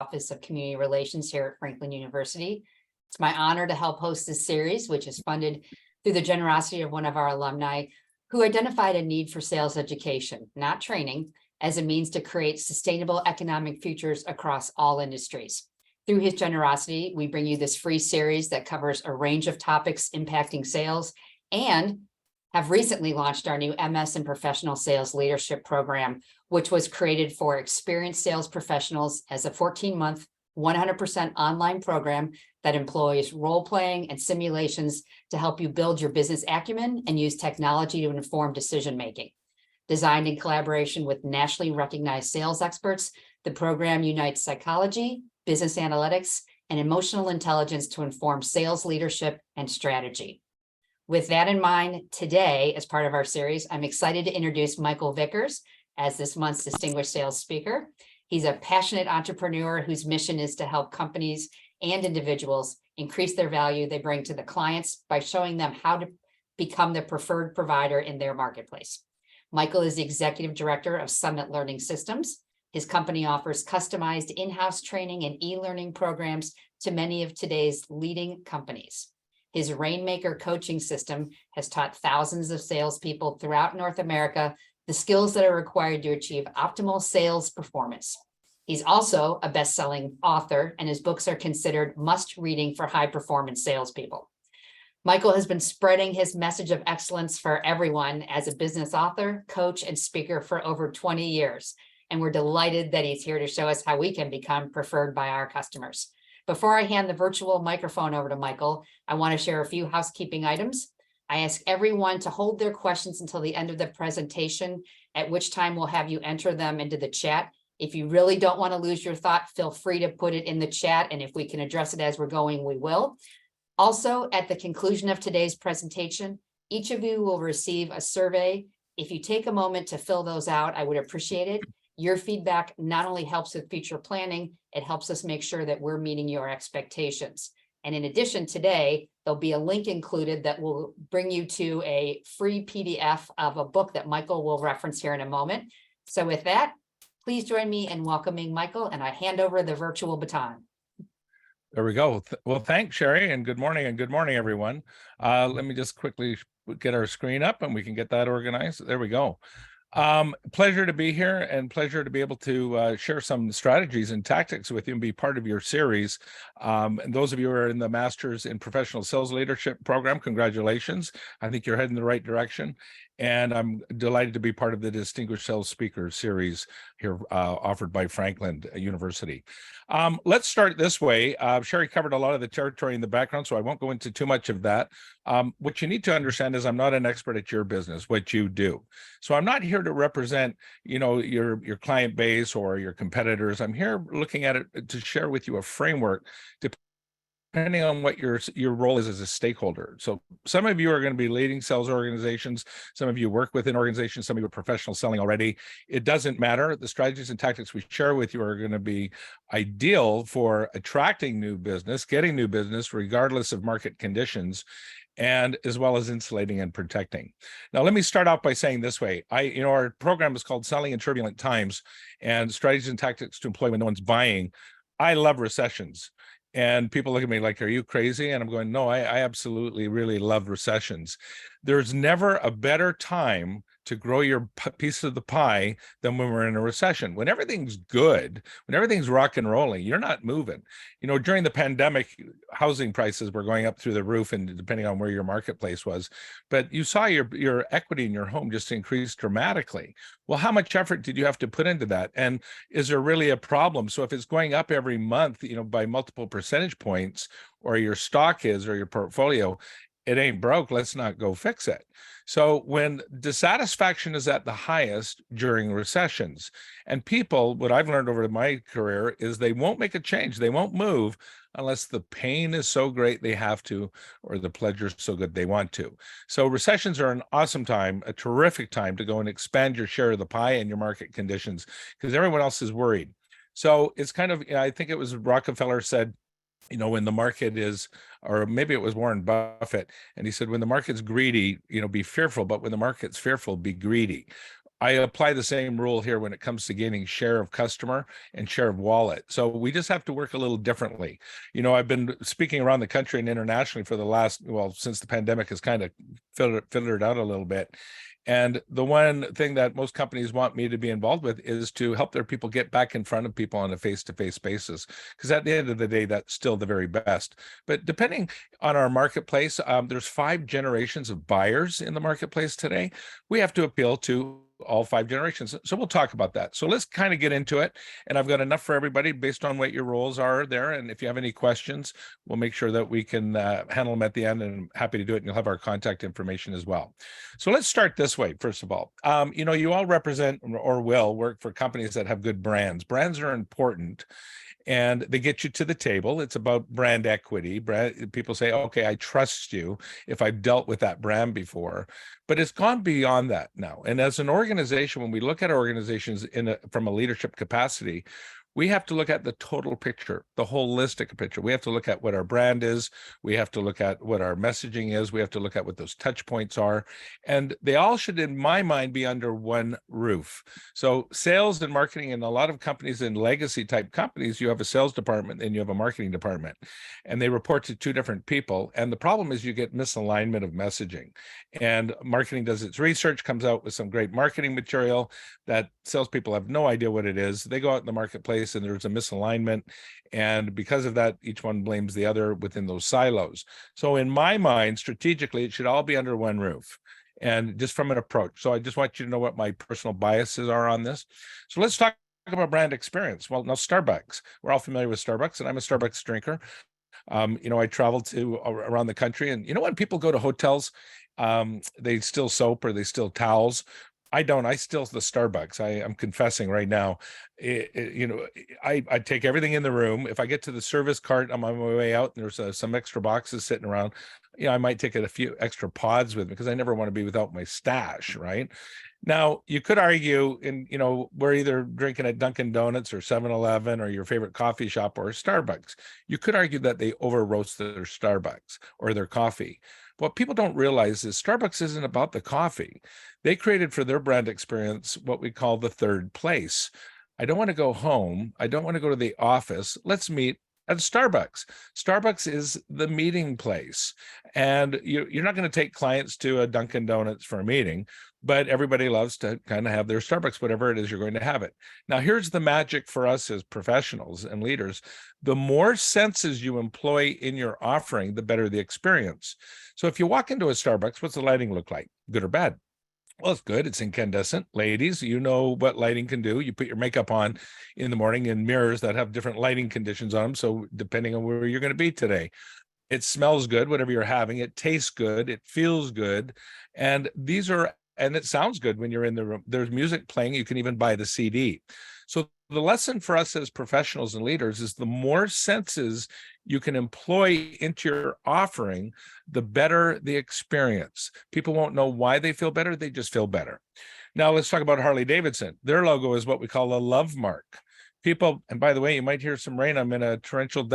Office of Community Relations here at Franklin University. It's my honor to help host this series, which is funded through the generosity of one of our alumni who identified a need for sales education, not training, as a means to create sustainable economic futures across all industries. Through his generosity, we bring you this free series that covers a range of topics impacting sales, and have recently launched our new MS in Professional Sales Leadership program, which was created for experienced sales professionals as a 14-month, 100% online program that employs role-playing and simulations to help you build your business acumen and use technology to inform decision-making. Designed in collaboration with nationally recognized sales experts, the program unites psychology, business analytics, and emotional intelligence to inform sales leadership and strategy. With that in mind, today, as part of our series, I'm excited to introduce Michael Vickers as this month's distinguished sales speaker. He's a passionate entrepreneur whose mission is to help companies and individuals increase their value they bring to the clients by showing them how to become the preferred provider in their marketplace. Michael is the executive director of Summit Learning Systems. His company offers customized in-house training and e-learning programs to many of today's leading companies. His Rainmaker coaching system has taught thousands of salespeople throughout North America the skills that are required to achieve optimal sales performance. He's also a best-selling author, and his books are considered must-reading for high-performance salespeople. Michael has been spreading his message of excellence for everyone as a business author, coach, and speaker for over 20 years, and we're delighted that he's here to show us how we can become preferred by our customers. Before I hand the virtual microphone over to Michael, I want to share a few housekeeping items. I ask everyone to hold their questions until the end of the presentation, at which time we'll have you enter them into the chat. If you really don't want to lose your thought, feel free to put it in the chat, and if we can address it as we're going, we will. Also, at the conclusion of today's presentation, each of you will receive a survey. If you take a moment to fill those out, I would appreciate it. Your feedback not only helps with future planning, it helps us make sure that we're meeting your expectations. And in addition, today, there'll be a link included that will bring you to a free PDF of a book that Michael will reference here in a moment. So with that, please join me in welcoming Michael, and I hand over the virtual baton. There we go. Well, thanks, Sherry, and good morning, everyone. Let me just quickly get our screen up and we can get that organized. There we go. Pleasure to be here, and pleasure to be able to share some strategies and tactics with you and be part of your series. And those of you who are in the Masters in Professional Sales Leadership program, congratulations. I think you're heading in the right direction. And I'm delighted to be part of the Distinguished Sales Speaker series here offered by Franklin University. Let's start this way. Sherry covered a lot of the territory in the background, so I won't go into too much of that. What you need to understand is I'm not an expert at your business, what you do. So I'm not here to represent, your client base or your competitors. I'm here looking at it to share with you a framework depending on what your role is as a stakeholder. So some of you are going to be leading sales organizations. Some of you work within organizations. Some of you are professional selling already. It doesn't matter. The strategies and tactics we share with you are going to be ideal for attracting new business, getting new business, regardless of market conditions, and as well as insulating and protecting. Now, let me start out by saying this way. Our program is called Selling in Turbulent Times, and Strategies and Tactics to Employ When No One's Buying. I love recessions. And people look at me like, are you crazy? And I'm going, no, I absolutely really love recessions. There's never a better time to grow your piece of the pie than when we're in a recession. When everything's good, when everything's rock and rolling, you're not moving. During the pandemic, housing prices were going up through the roof, and depending on where your marketplace was, but you saw your equity in your home just increase dramatically. Well, how much effort did you have to put into that? And is there really a problem? So if it's going up every month, by multiple percentage points, or your stock is, or your portfolio, it ain't broke, let's not go fix it. So when dissatisfaction is at the highest during recessions, and people, what I've learned over my career is they won't make a change, they won't move unless the pain is so great they have to, or the pleasure is so good they want to. So recessions are an awesome time, a terrific time to go and expand your share of the pie and your market conditions, because everyone else is worried. So it's kind of, I think it was Rockefeller said, when the market is, or maybe it was Warren Buffett, and he said, when the market's greedy, be fearful, but when the market's fearful, be greedy. I apply the same rule here when it comes to gaining share of customer and share of wallet. So we just have to work a little differently. I've been speaking around the country and internationally for the last, since the pandemic has kind of filtered out a little bit. And the one thing that most companies want me to be involved with is to help their people get back in front of people on a face-to-face basis. Because at the end of the day, that's still the very best. But depending on our marketplace, there's 5 generations of buyers in the marketplace today. We have to appeal to all 5 generations. So we'll talk about that. So let's kind of get into it. And I've got enough for everybody based on what your roles are there. And if you have any questions, we'll make sure that we can handle them at the end, and I'm happy to do it. And you'll have our contact information as well. So let's start this way. First of all, you all represent or will work for companies that have good brands. Brands are important, and they get you to the table. It's about brand equity. People say, okay, I trust you if I've dealt with that brand before. But it's gone beyond that now. And as an organization, when we look at our organizations from a leadership capacity, we have to look at the total picture, the holistic picture. We have to look at what our brand is. We have to look at what our messaging is. We have to look at what those touch points are. And they all should, in my mind, be under one roof. So sales and marketing, in a lot of companies, in legacy type companies, you have a sales department and you have a marketing department, and they report to 2 different people. And the problem is you get misalignment of messaging. And marketing does its research, comes out with some great marketing material that salespeople have no idea what it is. They go out in the marketplace and there's a misalignment. And because of that, each one blames the other within those silos. So in my mind, strategically, it should all be under one roof, and just from an approach. So I just want you to know what my personal biases are on this. So let's talk about brand experience. Well, now Starbucks, we're all familiar with Starbucks, and I'm a Starbucks drinker. I travel to around the country, and when people go to hotels, they steal soap or they steal towels. I don't. I steal the Starbucks. I'm confessing right now. I take everything in the room. If I get to the service cart, I'm on my way out, and there's some extra boxes sitting around. I might take a few extra pods with me because I never want to be without my stash, right? Now, you could argue, we're either drinking at Dunkin' Donuts or 7-Eleven or your favorite coffee shop or Starbucks. You could argue that they over roast their Starbucks or their coffee. What people don't realize is Starbucks isn't about the coffee. They created for their brand experience what we call the third place. I don't want to go home. I don't want to go to the office. Let's meet at Starbucks. Starbucks is the meeting place. And you're not going to take clients to a Dunkin' Donuts for a meeting, but everybody loves to kind of have their Starbucks, whatever it is you're going to have it. Now, here's the magic for us as professionals and leaders. The more senses you employ in your offering, the better the experience. So if you walk into a Starbucks, what's the lighting look like? Good or bad? Well, it's good. It's incandescent. Ladies, you know what lighting can do. You put your makeup on in the morning in mirrors that have different lighting conditions on them. So depending on where you're going to be today, it smells good, whatever you're having. It tastes good. It feels good. And it sounds good when you're in the room. There's music playing. You can even buy the CD. So the lesson for us as professionals and leaders is the more senses you can employ into your offering, the better the experience. People won't know why they feel better. They just feel better. Now let's talk about Harley Davidson. Their logo is what we call a love mark. People, and by the way, you might hear some rain. I'm in a torrential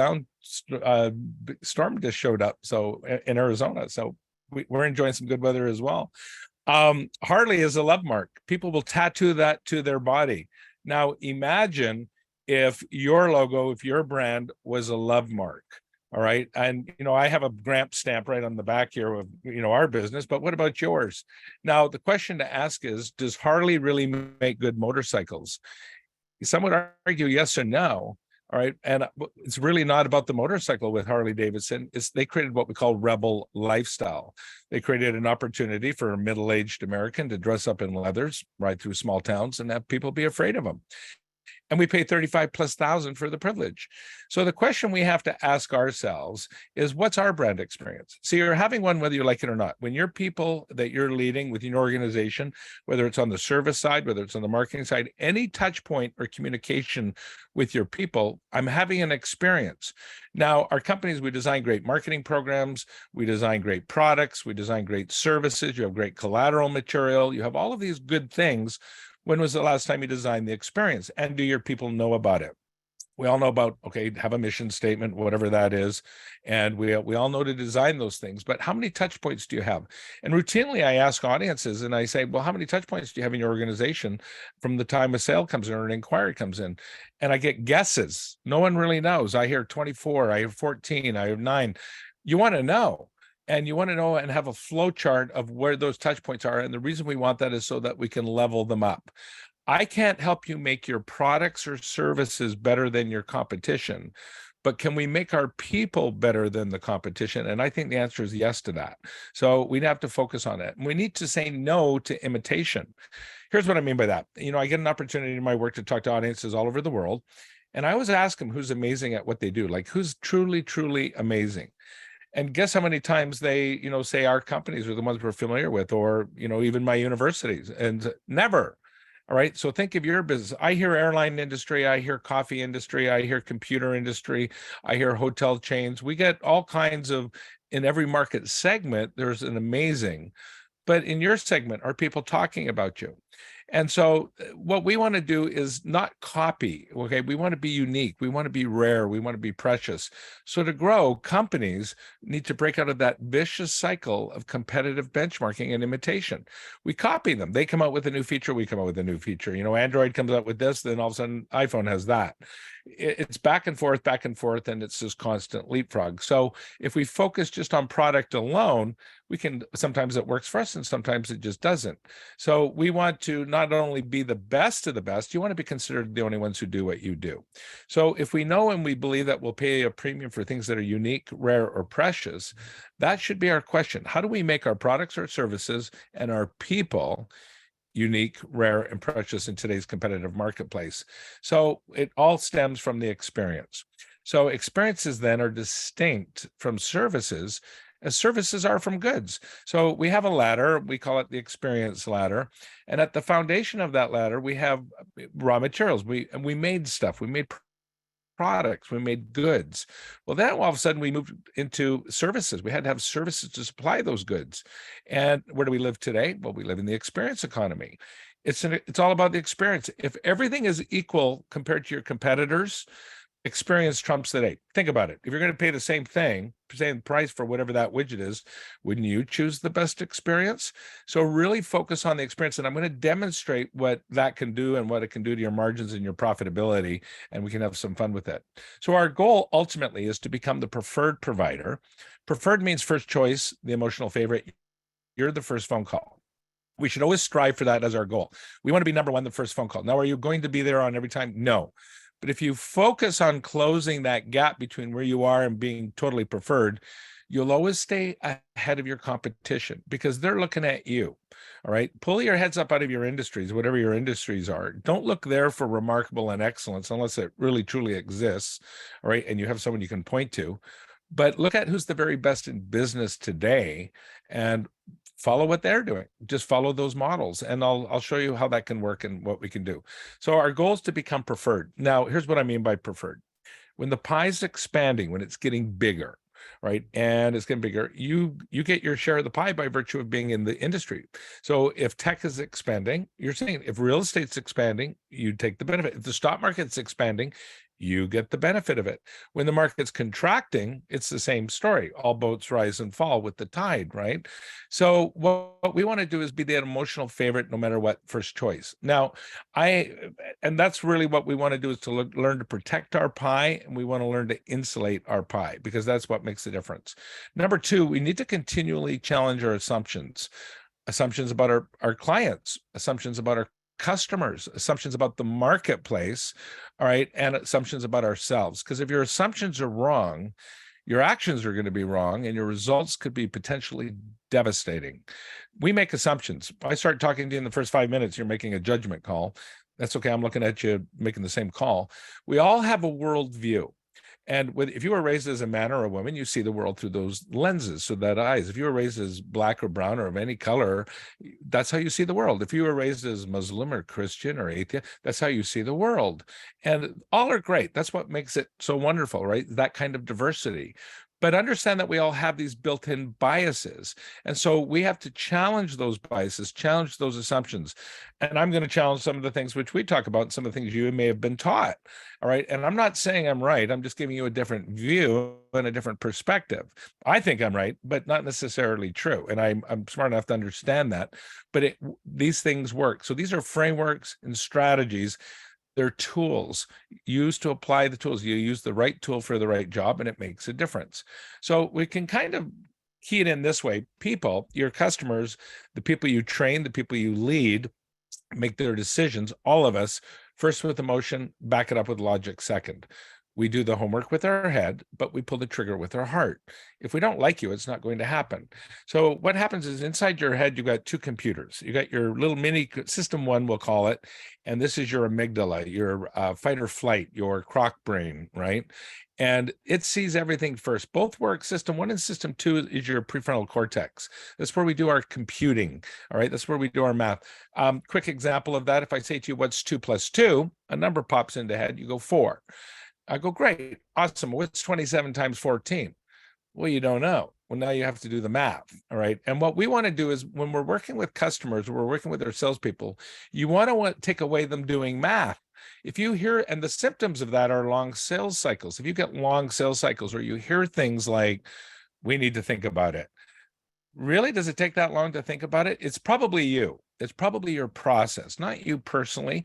storm just showed up. So in Arizona. So we're enjoying some good weather as well. Harley is a love mark. People will tattoo that to their body. Now, imagine if your logo, if your brand was a love mark, all right? And, I have a Gramp stamp right on the back here of, our business, but what about yours? Now, the question to ask is, does Harley really make good motorcycles? Some would argue yes or no, all right? And it's really not about the motorcycle with Harley Davidson. They created what we call rebel lifestyle. They created an opportunity for a middle-aged American to dress up in leathers, ride through small towns, and have people be afraid of them. And we pay $35,000+ for the privilege. So the question we have to ask ourselves is, what's our brand experience? So you're having one whether you like it or not. When your people that you're leading within your organization, whether it's on the service side, whether it's on the marketing side, any touch point or communication with your people, I'm having an experience. Now, our companies, we design great marketing programs, we design great products, we design great services, you have great collateral material, you have all of these good things. When was the last time you designed the experience? And do your people know about it? We all know about, okay, have a mission statement, whatever that is. And we all know to design those things, but how many touch points do you have? And routinely I ask audiences and I say, well, how many touch points do you have in your organization from the time a sale comes in or an inquiry comes in? And I get guesses. No one really knows. I hear 24, I hear 14, I hear 9. You want to know. And you want to know and have a flow chart of where those touch points are. And the reason we want that is so that we can level them up. I can't help you make your products or services better than your competition, but can we make our people better than the competition? And I think the answer is yes to that. So we'd have to focus on it. And we need to say no to imitation. Here's what I mean by that. I get an opportunity in my work to talk to audiences all over the world. And I always ask them who's amazing at what they do, like who's truly, truly amazing. And guess how many times they, say our companies are the ones we're familiar with, or, even my universities, and never. All right. So think of your business. I hear airline industry, I hear coffee industry, I hear computer industry, I hear hotel chains. We get all kinds of, in every market segment, there's an amazing, but in your segment, are people talking about you? And so what we want to do is not copy, okay? We want to be unique. We want to be rare. We want to be precious. So to grow, companies need to break out of that vicious cycle of competitive benchmarking and imitation. We copy them. They come out with a new feature. We come out with a new feature. Android comes out with this, then all of a sudden iPhone has that. It's back and forth, and it's this constant leapfrog. So if we focus just on product alone, we can, sometimes it works for us and sometimes it just doesn't. So we want to not only be the best of the best, you want to be considered the only ones who do what you do. So if we know and we believe that we'll pay a premium for things that are unique, rare, or precious, that should be our question. How do we make our products or services and our people unique, rare, and precious in today's competitive marketplace? So it all stems from the experience. So experiences then are distinct from services, as services are from goods. So we have a ladder, we call it the experience ladder. And at the foundation of that ladder, we have raw materials. We made stuff, we made products, we made goods. Well, then all of a sudden we moved into services. We had to have services to supply those goods. And where do we live today? Well, we live in the experience economy. It's all about the experience. If everything is equal compared to your competitors, experience trumps the day. Think about it. If you're going to pay the same price for whatever that widget is, wouldn't you choose the best experience? So really focus on the experience. And I'm going to demonstrate what that can do and what it can do to your margins and your profitability, and we can have some fun with it. So our goal ultimately is to become the preferred provider. Preferred means first choice, the emotional favorite. You're the first phone call. We should always strive for that as our goal. We want to be number one, the first phone call. Now, are you going to be there on every time? No. But if you focus on closing that gap between where you are and being totally preferred, you'll always stay ahead of your competition because they're looking at you. All right. Pull your heads up out of your industries, whatever your industries are. Don't look there for remarkable and excellence unless it really truly exists. All right. And you have someone you can point to. But look at who's the very best in business today and follow what they're doing. Just follow those models. And I'll show you how that can work and what we can do. So our goal is to become preferred. Now, here's what I mean by preferred. When the pie's expanding, when it's getting bigger, right? And it's getting bigger, you get your share of the pie by virtue of being in the industry. So if tech is expanding, you're saying if real estate's expanding, you take the benefit. If the stock market's expanding, you get the benefit of it. When the market's contracting, it's the same story. All boats rise and fall with the tide, right? So what we want to do is be that emotional favorite no matter what, first choice. Now, and that's really what we want to do is to learn to protect our pie, and we want to learn to insulate our pie because that's what makes the difference. Number two, we need to continually challenge our assumptions about our clients, assumptions about our customers, assumptions about the marketplace, all right, and assumptions about ourselves. Because if your assumptions are wrong, your actions are going to be wrong, and your results could be potentially devastating. We make assumptions. If I start talking to you in the first 5 minutes, you're making a judgment call. That's okay. I'm looking at you making the same call. We all have a worldview. And if you were raised as a man or a woman, you see the world through those lenses, so that eyes. If you were raised as black or brown or of any color, that's how you see the world. If you were raised as Muslim or Christian or atheist, that's how you see the world. And all are great. That's what makes it so wonderful, right? That kind of diversity. but understand that we all have these built-in biases. And so we have to challenge those biases, challenge those assumptions. And I'm going to challenge some of the things which we talk about, some of the things you may have been taught. All right. And I'm not saying I'm right. I'm just giving you a different view and a different perspective. I think I'm right, but not necessarily true. And I'm smart enough to understand that. But these things work. So these are frameworks and strategies. They're tools used to apply the tools. You use the right tool for the right job, and it makes a difference. So we can kind of key it in this way. People, your customers, the people you train, the people you lead, make their decisions, all of us, first with emotion, back it up with logic second. We do the homework with our head, but we pull the trigger with our heart. If we don't like you, it's not going to happen. So what happens is inside your head, you've got two computers. You got your little mini system one, we'll call it, and this is your amygdala, your fight or flight, your croc brain, right? And it sees everything first. Both work. System one and system two is your prefrontal cortex. That's where we do our computing. All right. That's where we do our math. Quick example of that. If I say to you, what's 2 + 2? A number pops into head. You go 4. I go, great. Awesome. What's 27 times 14? Well, you don't know. Well, now you have to do the math. All right. And what we want to do is when we're working with customers, we're working with our salespeople, you want to take away them doing math. If you hear, and the symptoms of that are long sales cycles. If you get long sales cycles or you hear things like, we need to think about it. Really, does it take that long to think about it? It's probably you. It's probably your process, not you personally.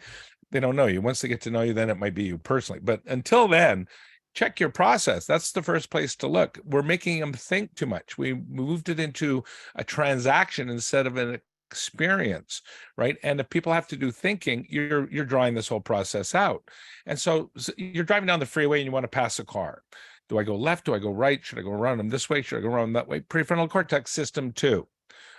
They don't know you. Once they get to know you, then it might be you personally. But until then, check your process. That's the first place to look. We're making them think too much. We moved it into a transaction instead of an experience, right? And if people have to do thinking, you're drawing this whole process out. And so you're driving down the freeway and you want to pass a car. Do I go left? Do I go right? Should I go around them this way? Should I go around them that way? Prefrontal cortex system 2.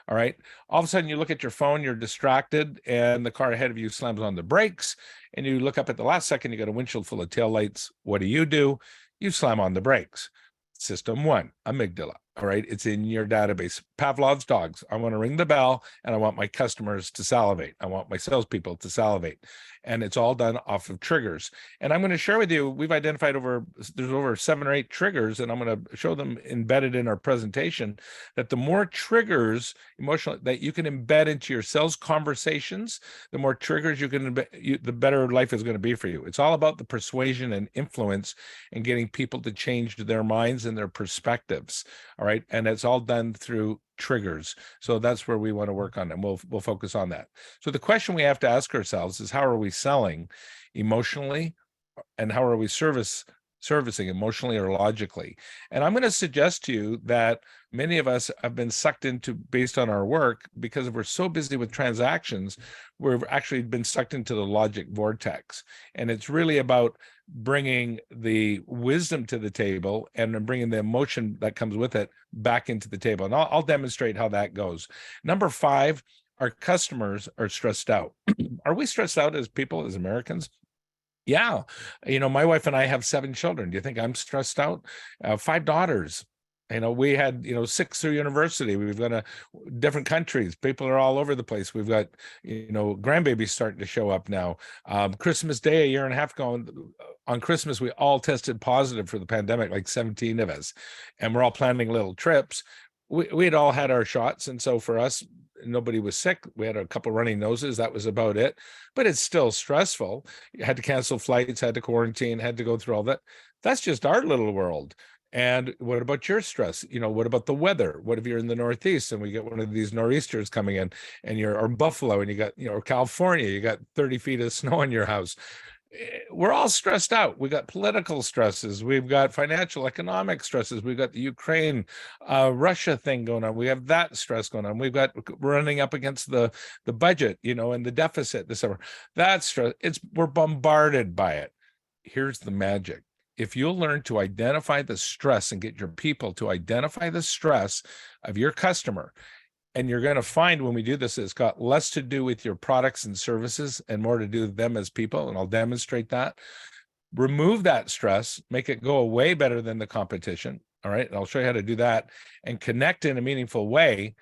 All right. All of a sudden you look at your phone, you're distracted, and the car ahead of you slams on the brakes, and you look up at the last second, you got a windshield full of taillights. What do? You slam on the brakes. System 1, amygdala. All right. It's in your database. Pavlov's dogs. I want to ring the bell and I want my customers to salivate. I want my salespeople to salivate. And it's all done off of triggers. And I'm going to share with you, we've identified there's over 7 or 8 triggers, and I'm going to show them embedded in our presentation, that the more triggers emotional that you can embed into your sales conversations, the more triggers you can embed, the better life is going to be for you. It's all about the persuasion and influence and getting people to change their minds and their perspectives. All right. And it's all done through triggers. So that's where we want to work on, and we'll focus on that. So the question we have to ask ourselves is, how are we selling emotionally, and how are we servicing emotionally or logically? And I'm going to suggest to you that many of us have been sucked into, based on our work, because we're so busy with transactions, we've actually been sucked into the logic vortex. And it's really about bringing the wisdom to the table and bringing the emotion that comes with it back into the table. And I'll demonstrate how that goes. Number 5, our customers are stressed out. Are we stressed out as people, as Americans? Yeah. My wife and I have 7 children. Do you think I'm stressed out? 5 daughters. We had, 6 through university. We've got different countries. People are all over the place. We've got, grandbabies starting to show up now. Christmas Day, a year and a half ago, on Christmas, we all tested positive for the pandemic, like 17 of us. And we're all planning little trips. We had all had our shots. And so for us, nobody was sick. We had a couple running noses. That was about it. But it's still stressful. You had to cancel flights, had to quarantine, had to go through all that. That's just our little world. And what about your stress? What about the weather? What if you're in the Northeast and we get one of these nor'easters coming in, and or Buffalo, and you got, California, you got 30 feet of snow in your house. We're all stressed out. We got political stresses. We've got financial, economic stresses. We've got the Ukraine, Russia thing going on. We have that stress going on. We've got running up against the budget, and the deficit this summer. That stress, we're bombarded by it. Here's the magic. If you'll learn to identify the stress and get your people to identify the stress of your customer, and you're going to find when we do this, it's got less to do with your products and services and more to do with them as people. And I'll demonstrate that. Remove that stress, make it go away better than the competition. All right. And I'll show you how to do that and connect in a meaningful way.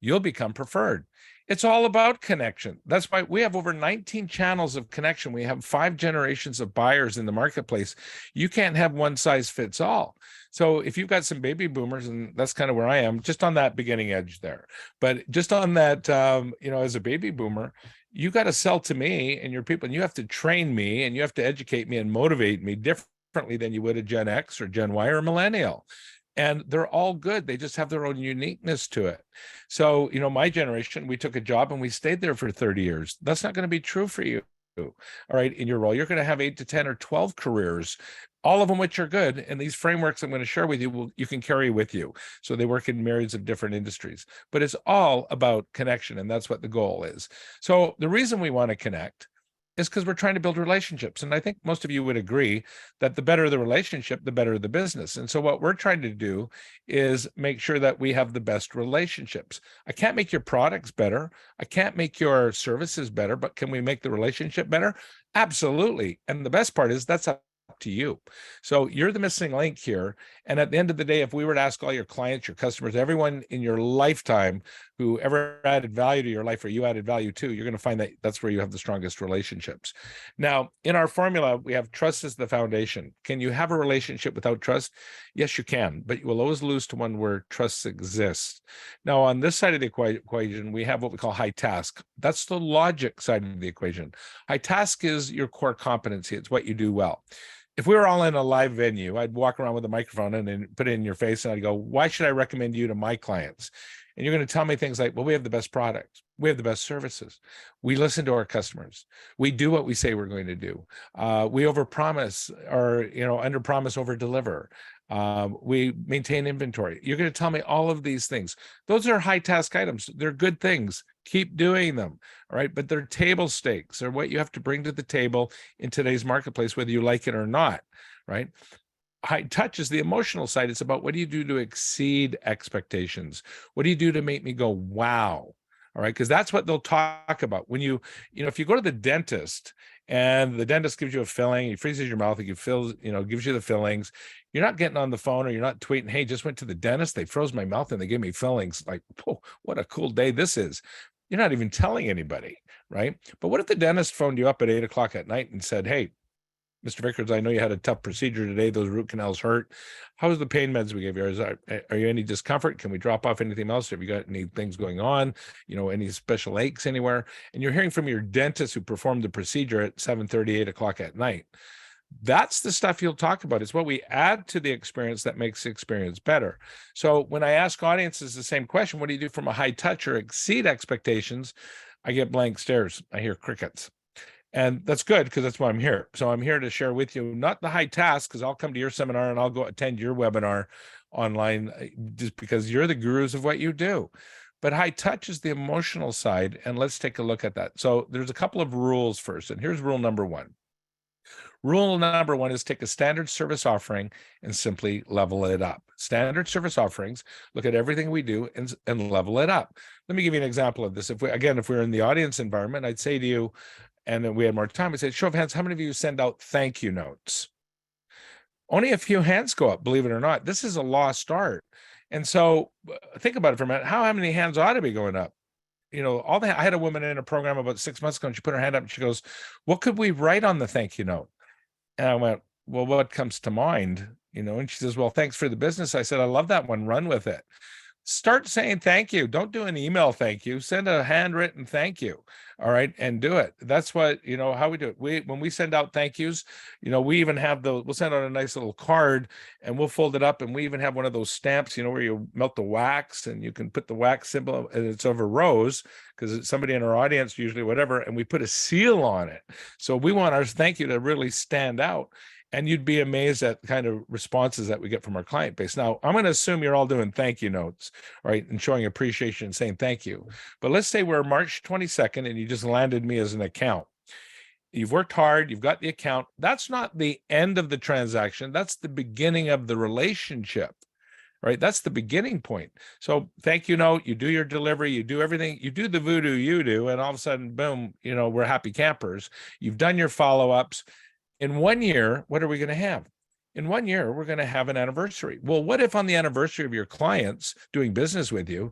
You'll become preferred. It's all about connection. That's why we have over 19 channels of connection. We have 5 generations of buyers in the marketplace. You can't have one size fits all. So if you've got some baby boomers, and that's kind of where I am, just on that beginning edge there, but just on that, as a baby boomer, you got to sell to me and your people, and you have to train me and you have to educate me and motivate me differently than you would a Gen X or Gen Y or a millennial. And they're all good. They just have their own uniqueness to it. So, my generation, we took a job and we stayed there for 30 years. That's not going to be true for you. All right. In your role, you're going to have 8 to 10 or 12 careers, all of them which are good. And these frameworks I'm going to share with you, you can carry with you. So they work in myriads of different industries, but it's all about connection. And that's what the goal is. So the reason we want to connect is because we're trying to build relationships. And I think most of you would agree that the better the relationship, the better the business. And so what we're trying to do is make sure that we have the best relationships. I can't make your products better. I can't make your services better, but can we make the relationship better? Absolutely. And the best part is that's up to you. So you're the missing link here. And at the end of the day, if we were to ask all your clients, your customers, everyone in your lifetime who ever added value to your life or you added value to, you're going to find that that's where you have the strongest relationships. Now, in our formula, we have trust as the foundation. Can you have a relationship without trust? Yes, you can, but you will always lose to one where trust exists. Now, on this side of the equation, we have what we call high task. That's the logic side of the equation. High task is your core competency. It's what you do well. If we were all in a live venue, I'd walk around with a microphone and then put it in your face and I'd go, why should I recommend you to my clients? And you're going to tell me things like, well, we have the best products. We have the best services. We listen to our customers. We do what we say we're going to do. We overpromise or, underpromise, overdeliver. We maintain inventory. You're going to tell me all of these things. Those are high task items. They're good things. Keep doing them. All right. But they're table stakes. They're what you have to bring to the table in today's marketplace, whether you like it or not. Right. High touch is the emotional side. It's about what do you do to exceed expectations? What do you do to make me go, wow? All right. Because that's what they'll talk about. When if you go to the dentist and the dentist gives you a filling, he freezes your mouth, he gives you the fillings. You're not getting on the phone or you're not tweeting, hey, just went to the dentist. They froze my mouth and they gave me fillings. Like, oh, what a cool day this is. You're not even telling anybody. Right. But what if the dentist phoned you up at 8:00 at night and said, hey, Mr. Vickers, I know you had a tough procedure today. Those root canals hurt. How was the pain meds we gave you? Are you any discomfort? Can we drop off anything else? Have you got any things going on? Any special aches anywhere? And you're hearing from your dentist who performed the procedure at 7:30, 8:00 at night. That's the stuff you'll talk about. It's what we add to the experience that makes the experience better. So when I ask audiences the same question, what do you do from a high touch or exceed expectations? I get blank stares. I hear crickets. And that's good because that's why I'm here. So I'm here to share with you, not the high task, because I'll come to your seminar and I'll go attend your webinar online just because you're the gurus of what you do. But high touch is the emotional side. And let's take a look at that. So there's a couple of rules first. And here's rule number 1. Rule number 1 is take a standard service offering and simply level it up. Standard service offerings, look at everything we do and level it up. Let me give you an example of this. If we're in the audience environment, I'd say to you, and then we had more time, I said, show of hands, how many of you send out thank you notes? Only a few hands go up, believe it or not. This is a lost art. And so think about it for a minute. How many hands ought to be going up? I had a woman in a program about 6 months ago, and she put her hand up and she goes, what could we write on the thank you note? And I went, well, what comes to mind? And she says, well, thanks for the business. I said, I love that one. Run with it. Start saying thank you. Don't do an email thank you. Send a handwritten thank you. All right. And do it. That's what, how we do it. When we send out thank yous, we even have we'll send out a nice little card and we'll fold it up. And we even have one of those stamps, where you melt the wax and you can put the wax symbol and it's over rows because it's somebody in our audience, usually whatever. And we put a seal on it. So we want our thank you to really stand out. And you'd be amazed at the kind of responses that we get from our client base. Now, I'm going to assume you're all doing thank you notes, right? And showing appreciation and saying thank you. But let's say we're March 22nd and you just landed me as an account. You've worked hard. You've got the account. That's not the end of the transaction. That's the beginning of the relationship, right? That's the beginning point. So thank you note, you do your delivery, you do everything, you do the voodoo you do, and all of a sudden, boom, we're happy campers. You've done your follow-ups. In 1 year, what are we going to have? In 1 year, we're going to have an anniversary. Well, what if on the anniversary of your clients doing business with you,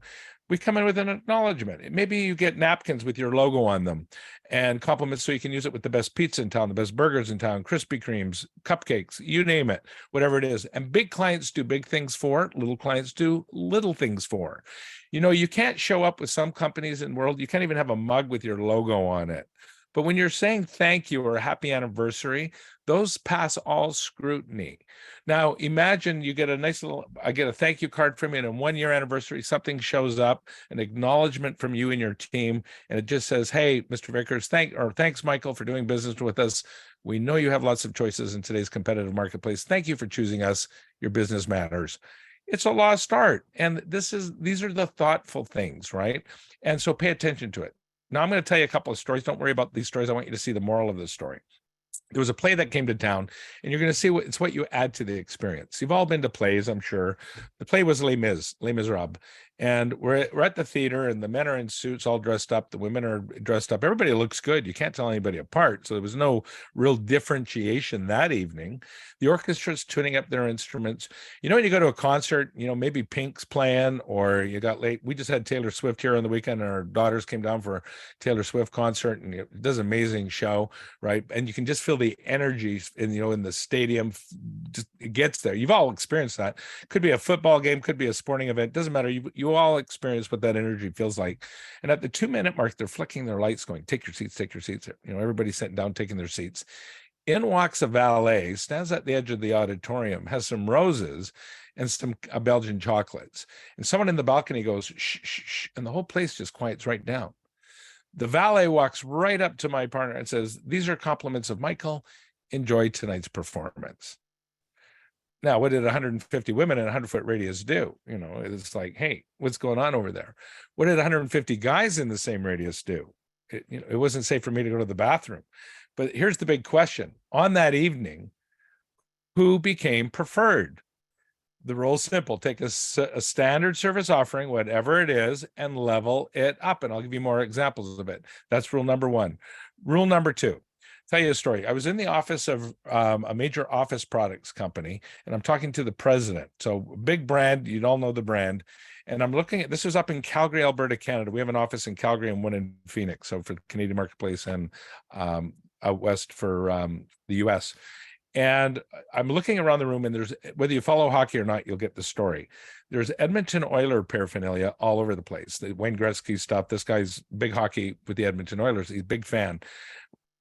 We come in with an acknowledgement. Maybe you get napkins with your logo on them and compliments so you can use it with the best pizza in town, the best burgers in town, Krispy Kremes, cupcakes, you name it, whatever it is. And big clients do big things for, little clients do little things for. You know, you can't show up with some companies in the world, you can't even have a mug with your logo on it. But when you're saying thank you or happy anniversary, those pass all scrutiny. Now, imagine you get a nice little, I get a thank you card from you, and on 1 year anniversary, something shows up, an acknowledgement from you and your team, and it just says, hey, Mr. Vickers, thanks, Michael, for doing business with us. We know you have lots of choices in today's competitive marketplace. Thank you for choosing us. Your business matters. It's a lost art. And these are the thoughtful things, right? And so pay attention to it. Now, I'm going to tell you a couple of stories. Don't worry about these stories. I want you to see the moral of the story. There was a play that came to town, and you're going to see it's what you add to the experience. You've all been to plays, I'm sure. The play was Les Miserables, and we're at the theater, and the men are in suits, all dressed up. The women are dressed up. Everybody looks good. You can't tell anybody apart. So there was no real differentiation that evening. The orchestra's tuning up their instruments. You know, when you go to a concert, you know, maybe Pink's playing, or you got late. We just had Taylor Swift here on the weekend, and our daughters came down for a Taylor Swift concert, and it does an amazing show, right? And you can just feel the energy in the stadium. Just, it gets there. You've all experienced that. Could be a football game, could be a sporting event, doesn't matter. You all experience what that energy feels like. And at the 2-minute mark, they're flicking their lights, going, take your seats. You know, everybody's sitting down, taking their seats. In walks a valet, stands at the edge of the auditorium, has some roses and some Belgian chocolates. And someone in the balcony goes, shh, shh, shh, and the whole place just quiets right down. The valet walks right up to my partner and says, these are compliments of Michael. Enjoy tonight's performance. Now, what did 150 women in a 100-foot radius do? You know, it's like, hey, what's going on over there? What did 150 guys in the same radius do? It wasn't safe for me to go to the bathroom. But here's the big question. On that evening, who became preferred? The rule's simple. Take a standard service offering, whatever it is, and level it up. And I'll give you more examples of it. That's rule number one. Rule number two. Tell you a story. I was in the office of a major office products company, and I'm talking to the president. So big brand, you'd all know the brand. And I'm looking at, this was up in Calgary, Alberta, Canada. We have an office in Calgary and one in Phoenix. So for the Canadian marketplace and out west for the US. And I'm looking around the room, and there's, whether you follow hockey or not, you'll get the story. There's Edmonton Oilers paraphernalia all over the place. The Wayne Gretzky stuff. This guy's big hockey with the Edmonton Oilers. He's a big fan.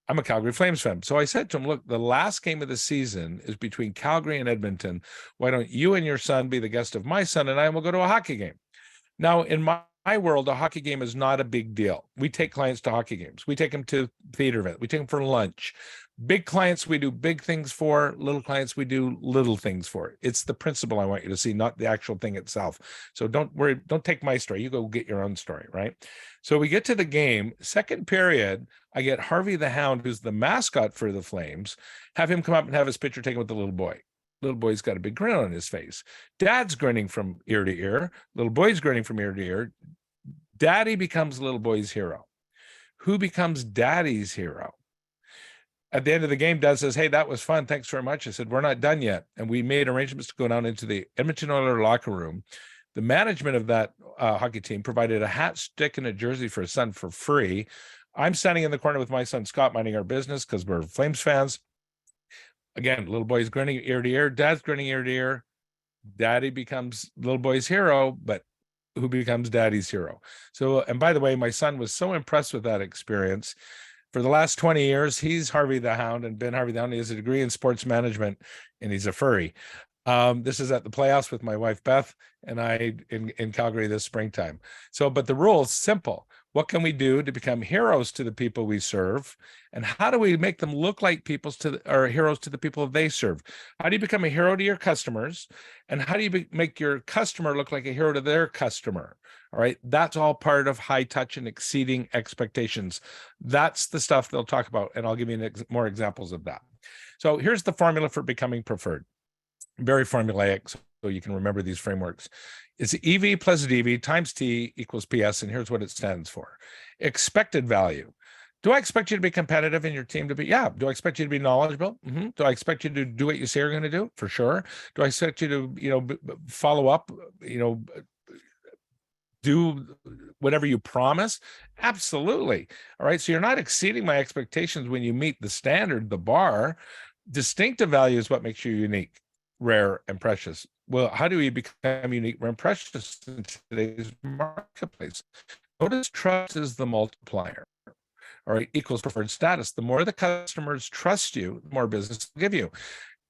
I'm a Calgary Flames fan. So I said to him, look, the last game of the season is between Calgary and Edmonton. Why don't you and your son be the guest of my son, and I will go to a hockey game? Now, in my world, a hockey game is not a big deal. We take clients to hockey games. We take them to theater events. We take them for lunch. Big clients, we do big things for. Little clients, we do little things for. It's the principle I want you to see, not the actual thing itself. So don't worry. Don't take my story. You go get your own story, right? So we get to the game. Second period, I get Harvey the Hound, who's the mascot for the Flames, have him come up and have his picture taken with the little boy. Little boy's got a big grin on his face. Dad's grinning from ear to ear. Little boy's grinning from ear to ear. Daddy becomes little boy's hero. Who becomes daddy's hero? At the end of the game, Dad says, hey, that was fun. Thanks very much. I said, we're not done yet. And we made arrangements to go down into the Edmonton Oilers locker room. The management of that hockey team provided a hat, stick, and a jersey for his son for free. I'm standing in the corner with my son, Scott, minding our business because we're Flames fans. Again, little boy's grinning ear to ear. Dad's grinning ear to ear. Daddy becomes little boy's hero, but who becomes daddy's hero? So, and by the way, my son was so impressed with that experience. For the last 20 years, he's Harvey the Hound, and Ben Harvey the Hound. He has a degree in sports management, and he's a furry. This is at the Playhouse with my wife, Beth, and I in Calgary this springtime. So, but the rule is simple. What can we do to become heroes to the people we serve? And how do we make them look like heroes to the people they serve? How do you become a hero to your customers? And how do you make your customer look like a hero to their customer? All right. That's all part of high touch and exceeding expectations. That's the stuff they'll talk about. And I'll give you more examples of that. So here's the formula for becoming preferred. Very formulaic, so you can remember these frameworks. It's EV plus DV times T equals PS, and here's what it stands for. Expected value. Do I expect you to be competitive in your team to be? Yeah. Do I expect you to be knowledgeable? Mm-hmm. Do I expect you to do what you say you're going to do? For sure. Do I expect you to, follow up, do whatever you promise? Absolutely. All right. So you're not exceeding my expectations when you meet the standard, the bar. Distinctive value is what makes you unique, rare, and precious. Well, how do we become unique, rare, and precious in today's marketplace? Notice trust is the multiplier. All right, equals preferred status. The more the customers trust you, the more business they'll give you.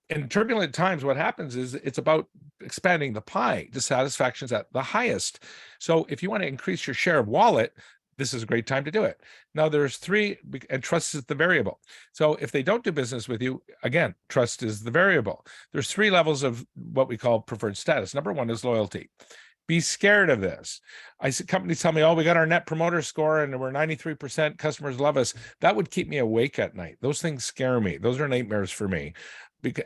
In turbulent times, what happens is it's about expanding the pie. Dissatisfaction's at the highest. So if you want to increase your share of wallet, this is a great time to do it. Now there's three, and trust is the variable. So if they don't do business with you, again, trust is the variable. There's three levels of what we call preferred status. Number one is loyalty. Be scared of this. I see companies tell me, oh, we got our net promoter score and we're 93% customers love us. That would keep me awake at night. Those things scare me. Those are nightmares for me.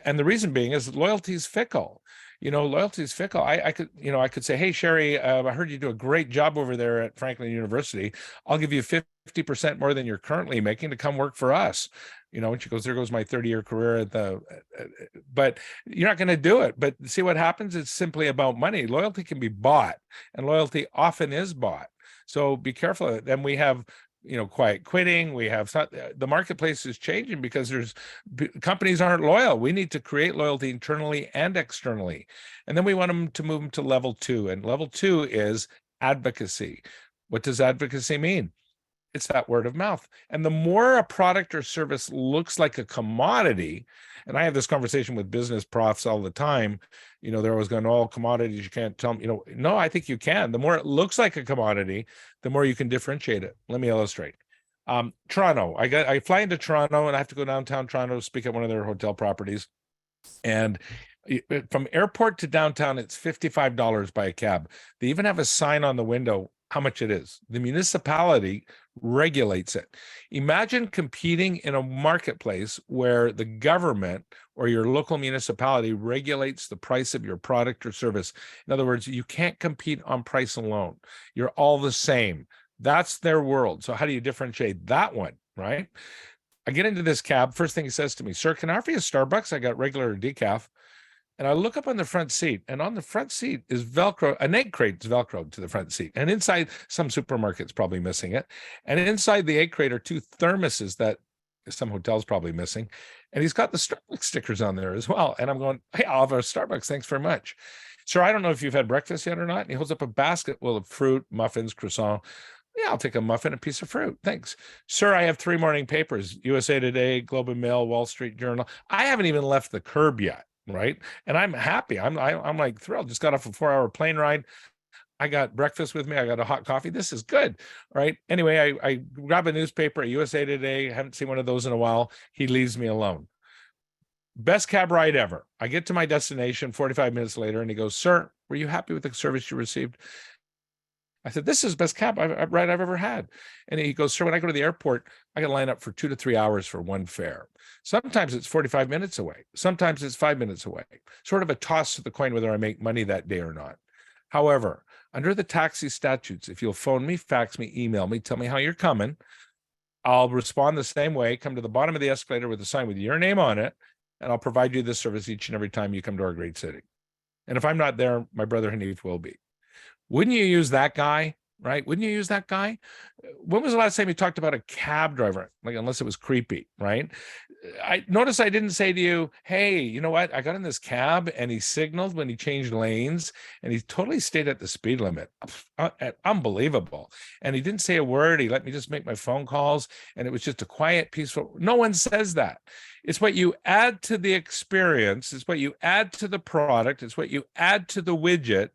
And the reason being is loyalty is fickle. Loyalty is fickle. I could say, hey, Sherry, I heard you do a great job over there at Franklin University. I'll give you 50% more than you're currently making to come work for us. And she goes, there goes my 30-year career but you're not going to do it. But see what happens? It's simply about money. Loyalty can be bought, and loyalty often is bought. So be careful. Then we have quiet quitting. We have the marketplace is changing because companies aren't loyal. We need to create loyalty internally and externally. And then we want them to move them to level 2. And level 2 is advocacy. What does advocacy mean? It's that word of mouth. And the more a product or service looks like a commodity, and I have this conversation with business profs all the time, they're always going, oh, commodities, you can't tell them, no, I think you can. The more it looks like a commodity, the more you can differentiate it. Let me illustrate. Toronto, I fly into Toronto and I have to go downtown Toronto, speak at one of their hotel properties. And from airport to downtown, it's $55 by a cab. They even have a sign on the window how much it is. The municipality regulates it. Imagine competing in a marketplace where the government or your local municipality regulates the price of your product or service. In other words, you can't compete on price alone. You're all the same. That's their world. So how do you differentiate that one, right? I get into this cab. First thing he says to me, sir, can I offer you a Starbucks? I got regular decaf. And I look up on the front seat, and on the front seat is Velcro, an egg crate is Velcroed to the front seat. And inside, some supermarket's probably missing it. And inside the egg crate are 2 thermoses that some hotel's probably missing. And he's got the Starbucks stickers on there as well. And I'm going, hey, I'll have a Starbucks. Thanks very much. Sir, I don't know if you've had breakfast yet or not. And he holds up a basket full of fruit, muffins, croissant. Yeah, I'll take a muffin, a piece of fruit. Thanks. Sir, I have 3 morning papers, USA Today, Globe and Mail, Wall Street Journal. I haven't even left the curb yet. Right. And I'm happy. I'm like thrilled. Just got off a 4-hour plane ride. I got breakfast with me. I got a hot coffee. This is good. Right. Anyway, I grab a newspaper, USA Today. Haven't seen one of those in a while. He leaves me alone. Best cab ride ever. I get to my destination 45 minutes later and he goes, sir, were you happy with the service you received? I said, this is the best cab ride I've ever had. And he goes, sir, when I go to the airport, I got to line up for 2 to 3 hours for one fare. Sometimes it's 45 minutes away. Sometimes it's 5 minutes away. Sort of a toss to the coin whether I make money that day or not. However, under the taxi statutes, if you'll phone me, fax me, email me, tell me how you're coming, I'll respond the same way, come to the bottom of the escalator with a sign with your name on it, and I'll provide you this service each and every time you come to our great city. And if I'm not there, my brother Hanif will be. Wouldn't you use that guy, right? Wouldn't you use that guy? When was the last time you talked about a cab driver? Like, unless it was creepy, right? I notice I didn't say to you, hey, you know what? I got in this cab and he signaled when he changed lanes and he totally stayed at the speed limit. Unbelievable. And he didn't say a word. He let me just make my phone calls and it was just a quiet, peaceful. No one says that. It's what you add to the experience. It's what you add to the product. It's what you add to the widget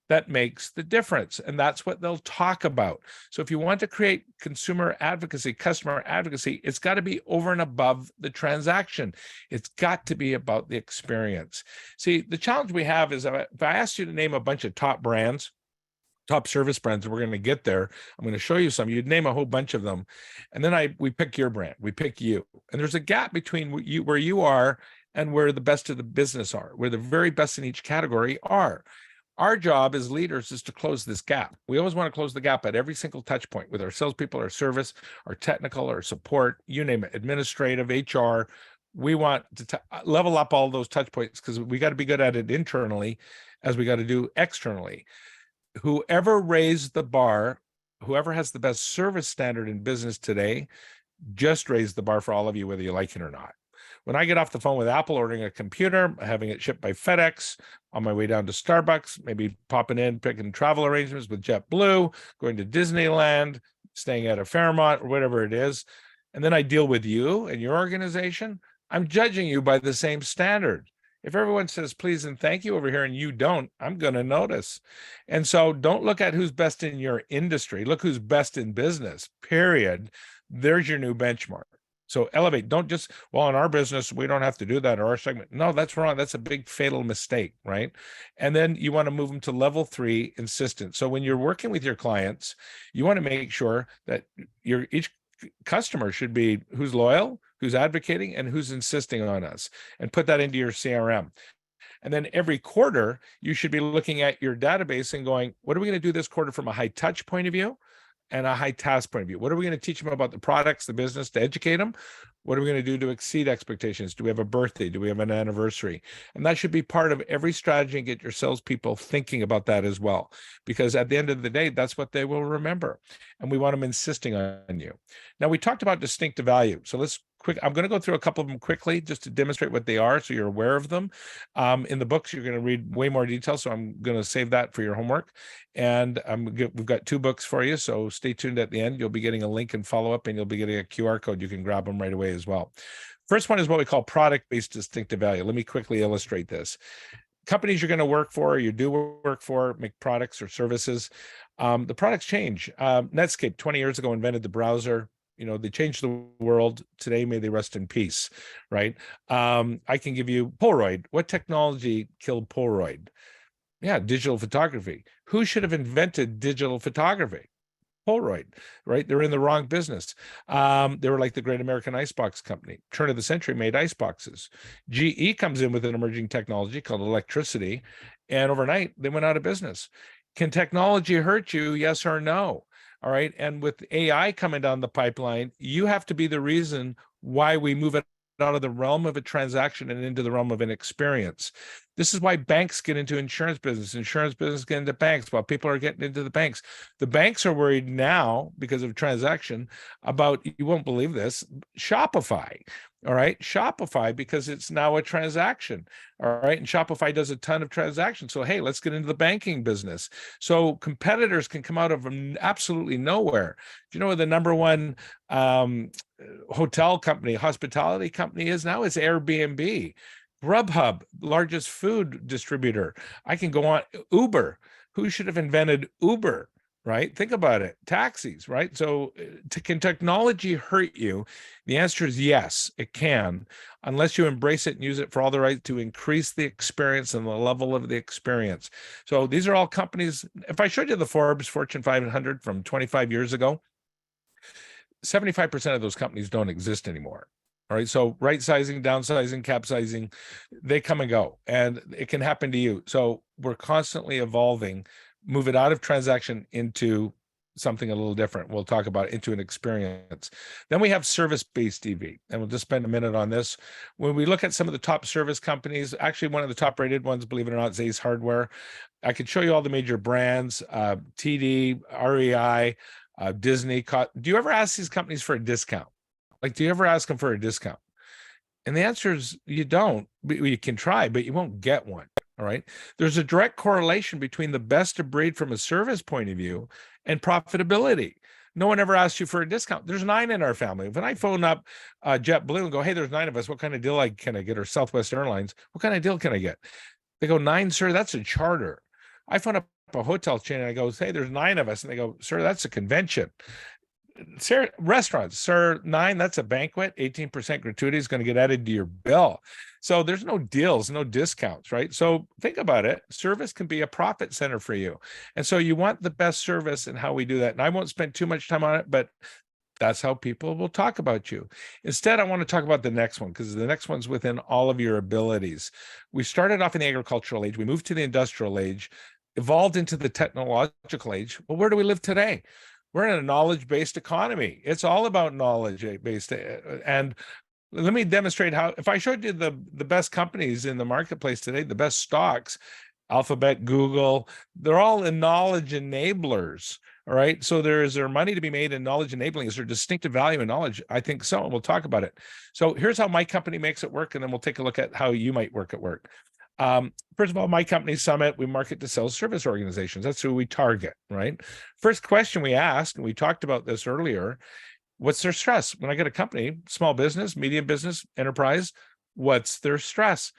that makes the difference. And that's what they'll talk about. So if you want to create consumer advocacy, customer advocacy, it's got to be over and above the transaction. It's got to be about the experience. See, the challenge we have is if I asked you to name a bunch of top brands, top service brands, and we're going to get there, I'm going to show you some, you'd name a whole bunch of them. And then we pick your brand, we pick you. And there's a gap between where you are and where the best of the business are, where the very best in each category are. Our job as leaders is to close this gap. We always want to close the gap at every single touch point with our salespeople, our service, our technical, our support, you name it, administrative, HR. We want to level up all those touch points because we got to be good at it internally as we got to do externally. whoever raised the bar, whoever has the best service standard in business today, just raised the bar for all of you, whether you like it or not. When I get off the phone with Apple ordering a computer, having it shipped by FedEx, on my way down to Starbucks, maybe popping in, picking travel arrangements with JetBlue, going to Disneyland, staying at a Fairmont or whatever it is, and then I deal with you and your organization, I'm judging you by the same standard. If everyone says please and thank you over here and you don't, I'm going to notice. And so don't look at who's best in your industry. Look who's best in business, period. There's your new benchmark. So elevate, don't just, well, in our business, we don't have to do that, or our segment. No, that's wrong. That's a big fatal mistake, right? And then you want to move them to level 3, insistent. So when you're working with your clients, you want to make sure that each customer should be who's loyal, who's advocating, and who's insisting on us, and put that into your CRM. And then every quarter, you should be looking at your database and going, what are we going to do this quarter from a high touch point of view and a high task point of view? What are we going to teach them about the products, the business, to educate them? What are we going to do to exceed expectations? Do we have a birthday? Do we have an anniversary? And that should be part of every strategy, and get your salespeople thinking about that as well. Because at the end of the day, that's what they will remember. And we want them insisting on you. Now, we talked about distinctive value. So let's I'm going to go through a couple of them quickly just to demonstrate what they are so you're aware of them. In the books, you're going to read way more detail, so I'm going to save that for your homework. And we've got 2 books for you, so stay tuned at the end. You'll be getting a link and follow up, and you'll be getting a QR code. You can grab them right away as well. First one is what we call product-based distinctive value. Let me quickly illustrate this. Companies you're going to work for, or you do work for, make products or services. The products change. Netscape 20 years ago invented the browser. They changed the world. Today, may they rest in peace, right? I can give you Polaroid. What technology killed Polaroid? Yeah, digital photography. Who should have invented digital photography? Polaroid, right? They're in the wrong business. They were like the Great American Icebox Company. Turn of the century made ice boxes. GE comes in with an emerging technology called electricity, and overnight they went out of business. Can technology hurt you? Yes or no? All right. And with AI coming down the pipeline, you have to be the reason why we move it out of the realm of a transaction and into the realm of an experience. This is why banks get into insurance business get into banks, while people are getting into the banks. The banks are worried now because of transaction about, you won't believe this, Shopify. All right. Shopify, because it's now a transaction. All right. And Shopify does a ton of transactions. So, hey, let's get into the banking business. So competitors can come out of absolutely nowhere. Do you know what the number one hotel company, hospitality company is now? It's Airbnb. Grubhub, largest food distributor. I can go on. Uber. Who should have invented Uber? Right? Think about it. Taxis, right? So can technology hurt you? The answer is yes, it can, unless you embrace it and use it for all the right to increase the experience and the level of the experience. So these are all companies. If I showed you the Forbes Fortune 500 from 25 years ago, 75% of those companies don't exist anymore. All right. So right sizing, downsizing, capsizing, they come and go, and it can happen to you. So we're constantly evolving, move it out of transaction into something a little different. We'll talk about into an experience. Then we have service-based EV, and we'll just spend a minute on this. When we look at some of the top service companies, actually one of the top rated ones, believe it or not, is Ace Hardware. I could show you all the major brands, TD, REI, Disney. Do you ever ask these companies for a discount? Like, do you ever ask them for a discount? And the answer is you don't. You can try, but you won't get one. All right. There's a direct correlation between the best of breed from a service point of view and profitability. No one ever asks you for a discount. There's 9 in our family. When I phone up JetBlue and go, hey, there's 9 of us. What kind of deal can I get? Or Southwest Airlines, what kind of deal can I get? They go, 9, sir, that's a charter. I phone up a hotel chain and I go, hey, there's 9 of us. And they go, sir, that's a convention. Sir, restaurants, sir, 9, that's a banquet. 18% gratuity is going to get added to your bill. So there's no deals, no discounts, right? So think about it. Service can be a profit center for you. And so you want the best service, and how we do that. And I won't spend too much time on it, but that's how people will talk about you. Instead, I want to talk about the next one, because the next one's within all of your abilities. We started off in the agricultural age. We moved to the industrial age, evolved into the technological age. Well, where do we live today? We're in a knowledge-based economy. It's all about knowledge-based. And let me demonstrate how, if I showed you the best companies in the marketplace today, the best stocks, Alphabet, Google, they're all in knowledge enablers. All right. So is there money to be made in knowledge enabling? Is there distinctive value in knowledge? I think so. And we'll talk about it. So here's how my company makes it work. And then we'll take a look at how you might work at work. First of all, my company Summit, we market to sales service organizations. That's who we target, right? First question we ask, and we talked about this earlier, what's their stress? When I get a company, small business, medium business, enterprise, what's their stress?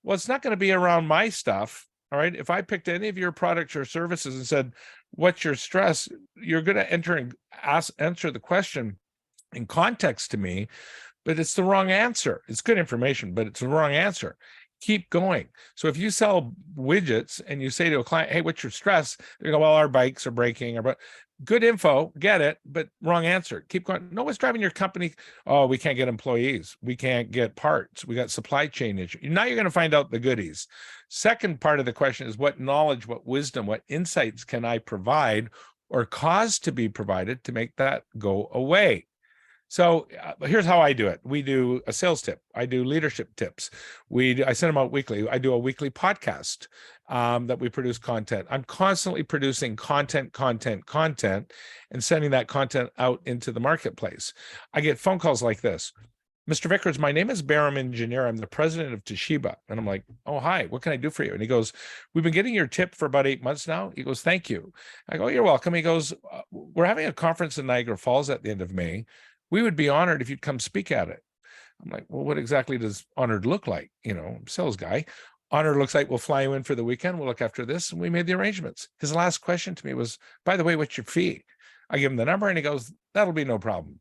Well, it's not going to be around my stuff. All right. If I picked any of your products or services and said, what's your stress? You're going to answer the question in context to me, but it's the wrong answer. It's good information, but it's the wrong answer. Keep going. So if you sell widgets and you say to a client, hey, what's your stress? They go, well, our bikes are breaking, or but good info, get it, but wrong answer. Keep going. No, what's driving your company? Oh, we can't get employees. We can't get parts. We got supply chain issues. Now you're going to find out the goodies. Second part of the question is what knowledge, what wisdom, what insights can I provide or cause to be provided to make that go away? So here's how I do it. We do a sales tip. I do leadership tips. I send them out weekly. I do a weekly podcast that we produce content. I'm constantly producing content, and sending that content out into the marketplace. I get phone calls like this. Mr. Vickers, my name is Barum Engineer. I'm the president of Toshiba. And I'm like, oh, hi, what can I do for you? And he goes, we've been getting your tip for about 8 months now. He goes, thank you. I go, you're welcome. He goes, we're having a conference in Niagara Falls at the end of May. We would be honored if you'd come speak at it. I'm like, well, what exactly does honored look like? You know, sales guy. Honored looks like we'll fly you in for the weekend. We'll look after this. And we made the arrangements. His last question to me was, by the way, what's your fee? I give him the number and he goes, that'll be no problem.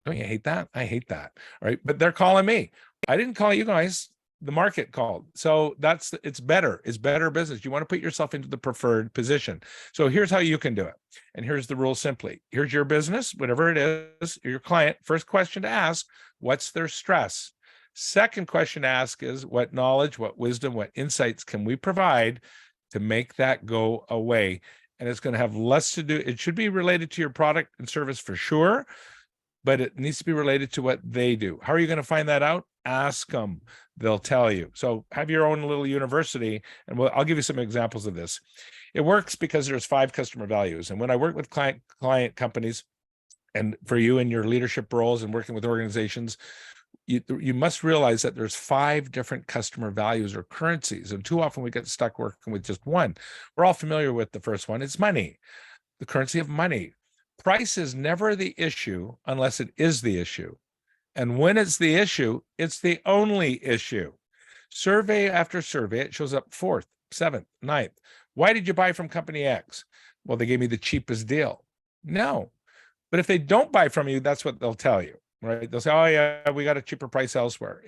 Don't you hate that? I hate that. All right. But they're calling me. I didn't call you guys. The market called. So it's better. It's better business. You want to put yourself into the preferred position. So here's how you can do it. And here's the rule simply. Here's your business, whatever it is, your client. First question to ask, what's their stress? Second question to ask is what knowledge, what wisdom, what insights can we provide to make that go away? And it's going to have less to do. It should be related to your product and service for sure, but it needs to be related to what they do. How are you going to find that out? Ask them. They'll tell you. So have your own little university, and I'll give you some examples of this. It works because there's 5 customer values. And when I work with client companies, and for you in your leadership roles and working with organizations, you must realize that there's 5 different customer values or currencies. And too often we get stuck working with just one. We're all familiar with the first one. It's money, the currency of money. Price is never the issue unless it is the issue. And when it's the issue, it's the only issue. Survey after survey, it shows up 4th, 7th, 9th. Why did you buy from company X? Well, they gave me the cheapest deal. No. But if they don't buy from you, that's what they'll tell you, right? They'll say, oh yeah, we got a cheaper price elsewhere.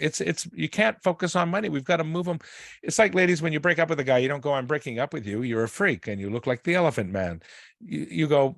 You can't focus on money. We've got to move them. It's like, ladies, when you break up with a guy, you don't go, I'm breaking up with you. You're a freak and you look like the Elephant Man. You go,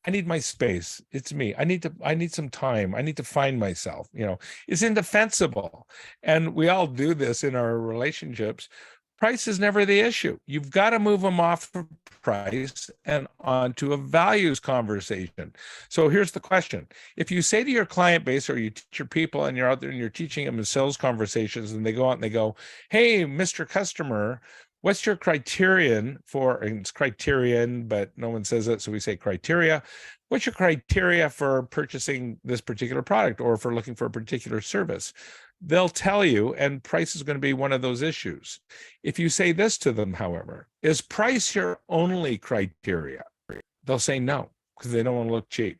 I need my space. It's me. I need some time. I need to find myself. You know, it's indefensible. And we all do this in our relationships. Price is never the issue. You've got to move them off of price and onto a values conversation. So here's the question. If you say to your client base or you teach your people and you're out there and you're teaching them in sales conversations and they go out and they go, hey, Mr. Customer, what's your criterion for, and it's criterion, but no one says it, so we say criteria. What's your criteria for purchasing this particular product or for looking for a particular service? They'll tell you, and price is going to be one of those issues. If you say this to them, however, is price your only criteria? They'll say no, because they don't want to look cheap.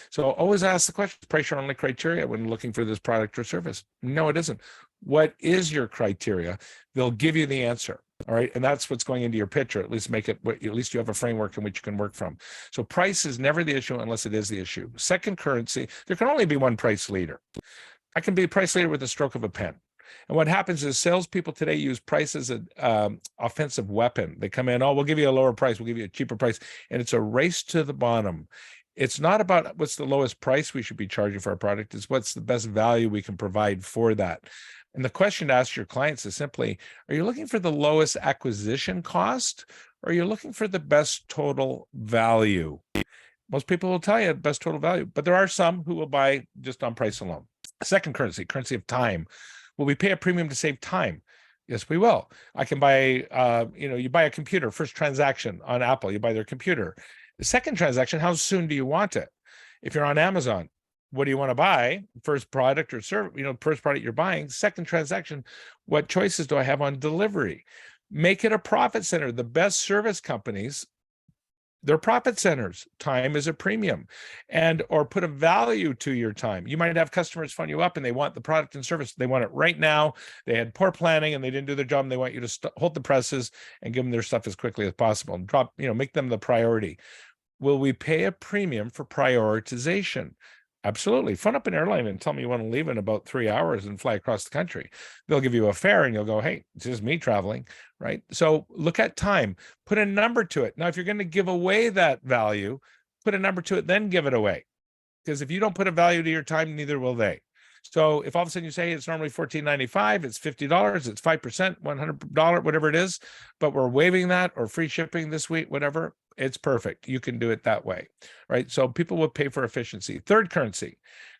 So always ask the question, is price your only criteria when looking for this product or service? No, it isn't. What is your criteria? They'll give you the answer. All right. And that's what's going into your pitch, or at least at least you have a framework in which you can work from. So price is never the issue unless it is the issue. Second currency, there can only be one price leader. I can be a price leader with a stroke of a pen. And what happens is salespeople today use price as an offensive weapon. They come in, oh, we'll give you a lower price. We'll give you a cheaper price. And it's a race to the bottom. It's not about what's the lowest price we should be charging for our product. It's what's the best value we can provide for that. And the question to ask your clients is simply, are you looking for the lowest acquisition cost, or are you looking for the best total value? Most people will tell you best total value, but there are some who will buy just on price alone. Second currency of time. Will we pay a premium to save time? Yes, we will. I can buy, you buy a computer, first transaction on Apple, you buy their computer. The second transaction, how soon do you want it? If you're on Amazon, what do you want to buy? First product or service, first product you're buying. Second transaction, what choices do I have on delivery? Make it a profit center. The best service companies, they're profit centers. Time is a premium, or put a value to your time. You might have customers phone you up and they want the product and service. They want it right now. They had poor planning and they didn't do their job. And they want you to hold the presses and give them their stuff as quickly as possible and make them the priority. Will we pay a premium for prioritization? Absolutely. Phone up an airline and tell me you want to leave in about 3 hours and fly across the country. They'll give you a fare and you'll go, hey, it's just me traveling, right? So look at time, put a number to it. Now, if you're going to give away that value, put a number to it, then give it away. Because if you don't put a value to your time, neither will they. So if all of a sudden you say it's normally $14.95, it's $50, it's 5%, $100, whatever it is, but we're waiving that or free shipping this week, whatever, it's perfect. You can do it that way, right? So people will pay for efficiency. Third currency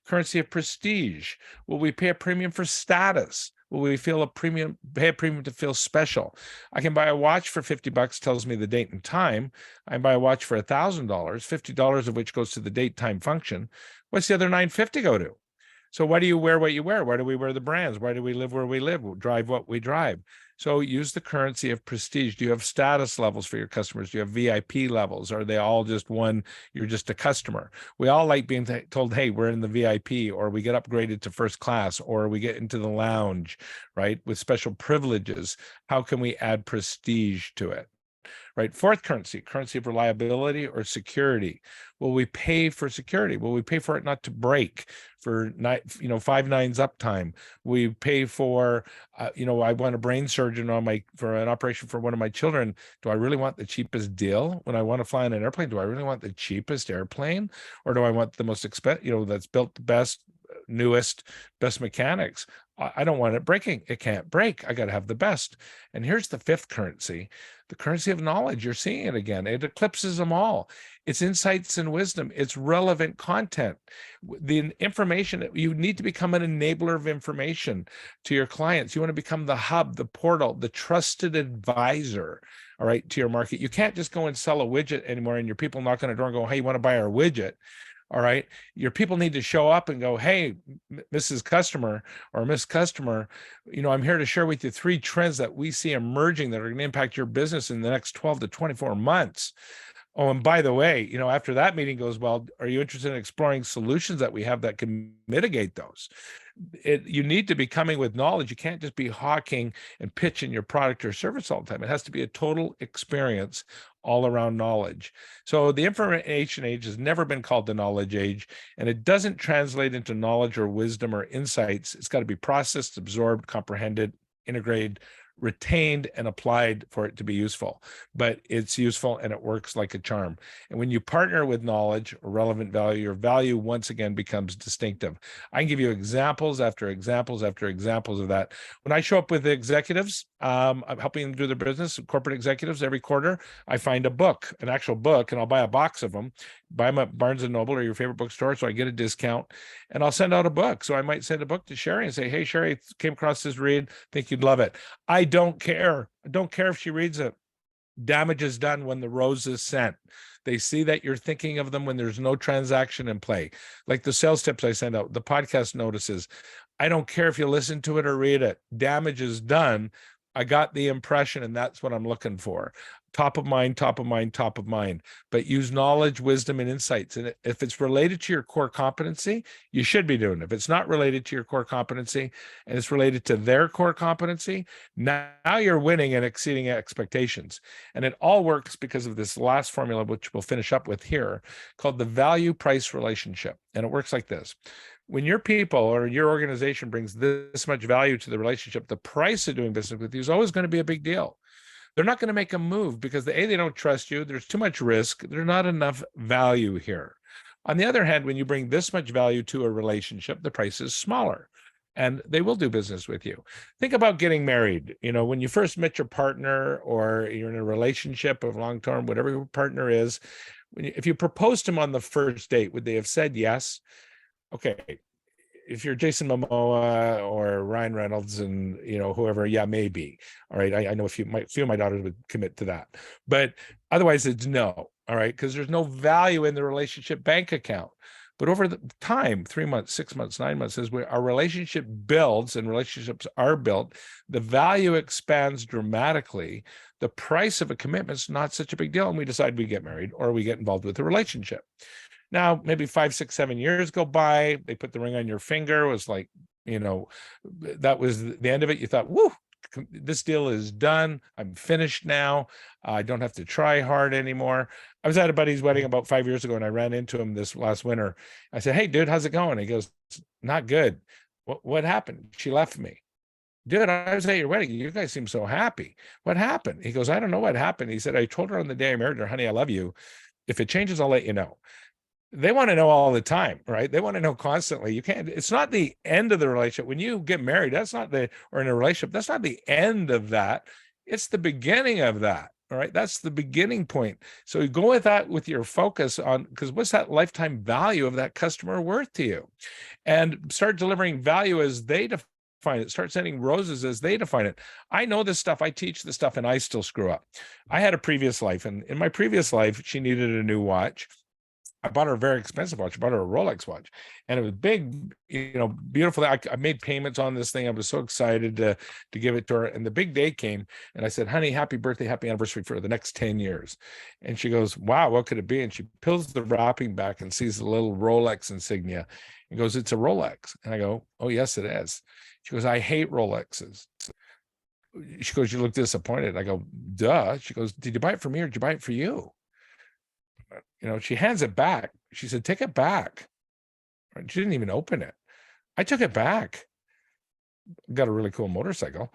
of prestige. Will we pay a premium for status? Will we pay a premium to feel special? I can buy a watch for $50, tells me the date and time. I can buy a watch for $1,000, $50 of which goes to the date time function. What's the other $950 go to? So why do you wear what you wear? Why do we wear the brands? Why do we live where we live? Drive what we drive? So use the currency of prestige. Do you have status levels for your customers? Do you have VIP levels? Are they all just one? You're just a customer. We all like being told, hey, we're in the VIP, or we get upgraded to first class, or we get into the lounge, right? With special privileges. How can we add prestige to it? Right. Fourth currency of reliability or security. Will we pay for security? Will we pay for it not to break, for 5 nines uptime? We pay for, I want a brain surgeon for an operation for one of my children. Do I really want the cheapest deal? When I want to fly on an airplane, do I really want the cheapest airplane? Or do I want the most expensive, that's built the best, newest, best mechanics? I don't want it breaking. It can't break. I got to have the best. And here's the fifth currency, the currency of knowledge. You're seeing it again. It eclipses them all. It's insights and wisdom. It's relevant content. The information, you need to become an enabler of information to your clients. You want to become the hub, the portal, the trusted advisor, all right, to your market. You can't just go and sell a widget anymore and your people knock on the door and go, hey, you want to buy our widget? All right. Your people need to show up and go, hey, Mrs. Customer or Miss Customer, I'm here to share with you 3 trends that we see emerging that are going to impact your business in the next 12 to 24 months. Oh, and by the way, after that meeting goes well, are you interested in exploring solutions that we have that can mitigate those? You need to be coming with knowledge. You can't just be hawking and pitching your product or service all the time. It has to be a total experience all around knowledge. So the information age has never been called the knowledge age, and it doesn't translate into knowledge or wisdom or insights. It's got to be processed, absorbed, comprehended, integrated, retained, and applied for it to be useful. But it's useful and it works like a charm. And when you partner with knowledge or relevant value, your value once again becomes distinctive. I can give you examples after examples after examples of that. When I show up with executives, I'm helping them do their business, corporate executives, every quarter, I find an actual book, and I'll buy a box of them, buy them at Barnes & Noble or your favorite bookstore, so I get a discount, and I'll send out a book. So I might send a book to Sherry and say, hey, Sherry, came across this read, think you'd love it. I don't care. I don't care if she reads it. Damage is done when the rose is sent. They see that you're thinking of them when there's no transaction in play. Like the sales tips I send out, the podcast notices. I don't care if you listen to it or read it. Damage is done. I got the impression, and that's what I'm looking for. Top of mind, top of mind, top of mind. But use knowledge, wisdom, and insights. And if it's related to your core competency, you should be doing it. If it's not related to your core competency and it's related to their core competency, now you're winning and exceeding expectations. And it all works because of this last formula, which we'll finish up with here, called the value-price relationship. And it works like this. When your people or your organization brings this much value to the relationship, the price of doing business with you is always going to be a big deal. They're not going to make a move because they don't trust you. There's too much risk. There's not enough value here. On the other hand, when you bring this much value to a relationship, the price is smaller and they will do business with you. Think about getting married. When you first met your partner or you're in a relationship of long-term, whatever your partner is, if you proposed to them on the first date, would they have said yes? Okay. if you're Jason Momoa or Ryan Reynolds and whoever, yeah, maybe. All right. I know a few of my daughters would commit to that, but otherwise it's no. All right. Because there's no value in the relationship bank account. But over the time, 3 months, 6 months, 9 months, as our relationship builds and relationships are built, the value expands dramatically. The price of a commitment is not such a big deal. And we decide we get married or we get involved with a relationship. Now, maybe 5, 6, 7 years go by. They put the ring on your finger. It was like, that was the end of it. You thought, whoo, this deal is done. I'm finished now. I don't have to try hard anymore. I was at a buddy's wedding about 5 years ago and I ran into him this last winter. I said, hey, dude, how's it going? He goes, not good. What happened? She left me. Dude, I was at your wedding. You guys seem so happy. What happened? He goes, I don't know what happened. He said, I told her on the day I married her, honey, I love you. If it changes, I'll let you know. They want to know all the time, right? They want to know constantly. It's not the end of the relationship. When you get married, or in a relationship, that's not the end of that. It's the beginning of that. All right. That's the beginning point. So you go with that with your focus on, because what's that lifetime value of that customer worth to you? And start delivering value as they define it. Start sending roses as they define it. I know this stuff. I teach this stuff and I still screw up. I had a previous life, and in my previous life, she needed a new watch. I bought her a very expensive watch. I bought her a Rolex watch, and it was big, beautiful. I made payments on this thing. I was so excited to give it to her. And the big day came, and I said, honey, happy birthday, happy anniversary for the next 10 years. And she goes, wow, what could it be? And she peels the wrapping back and sees the little Rolex insignia and goes, it's a Rolex. And I go, oh, yes, it is. She goes, I hate Rolexes. She goes, you look disappointed. I go, duh. She goes, did you buy it for me or did you buy it for you? She hands it back. She said, take it back. She didn't even open it. I took it back. Got a really cool motorcycle.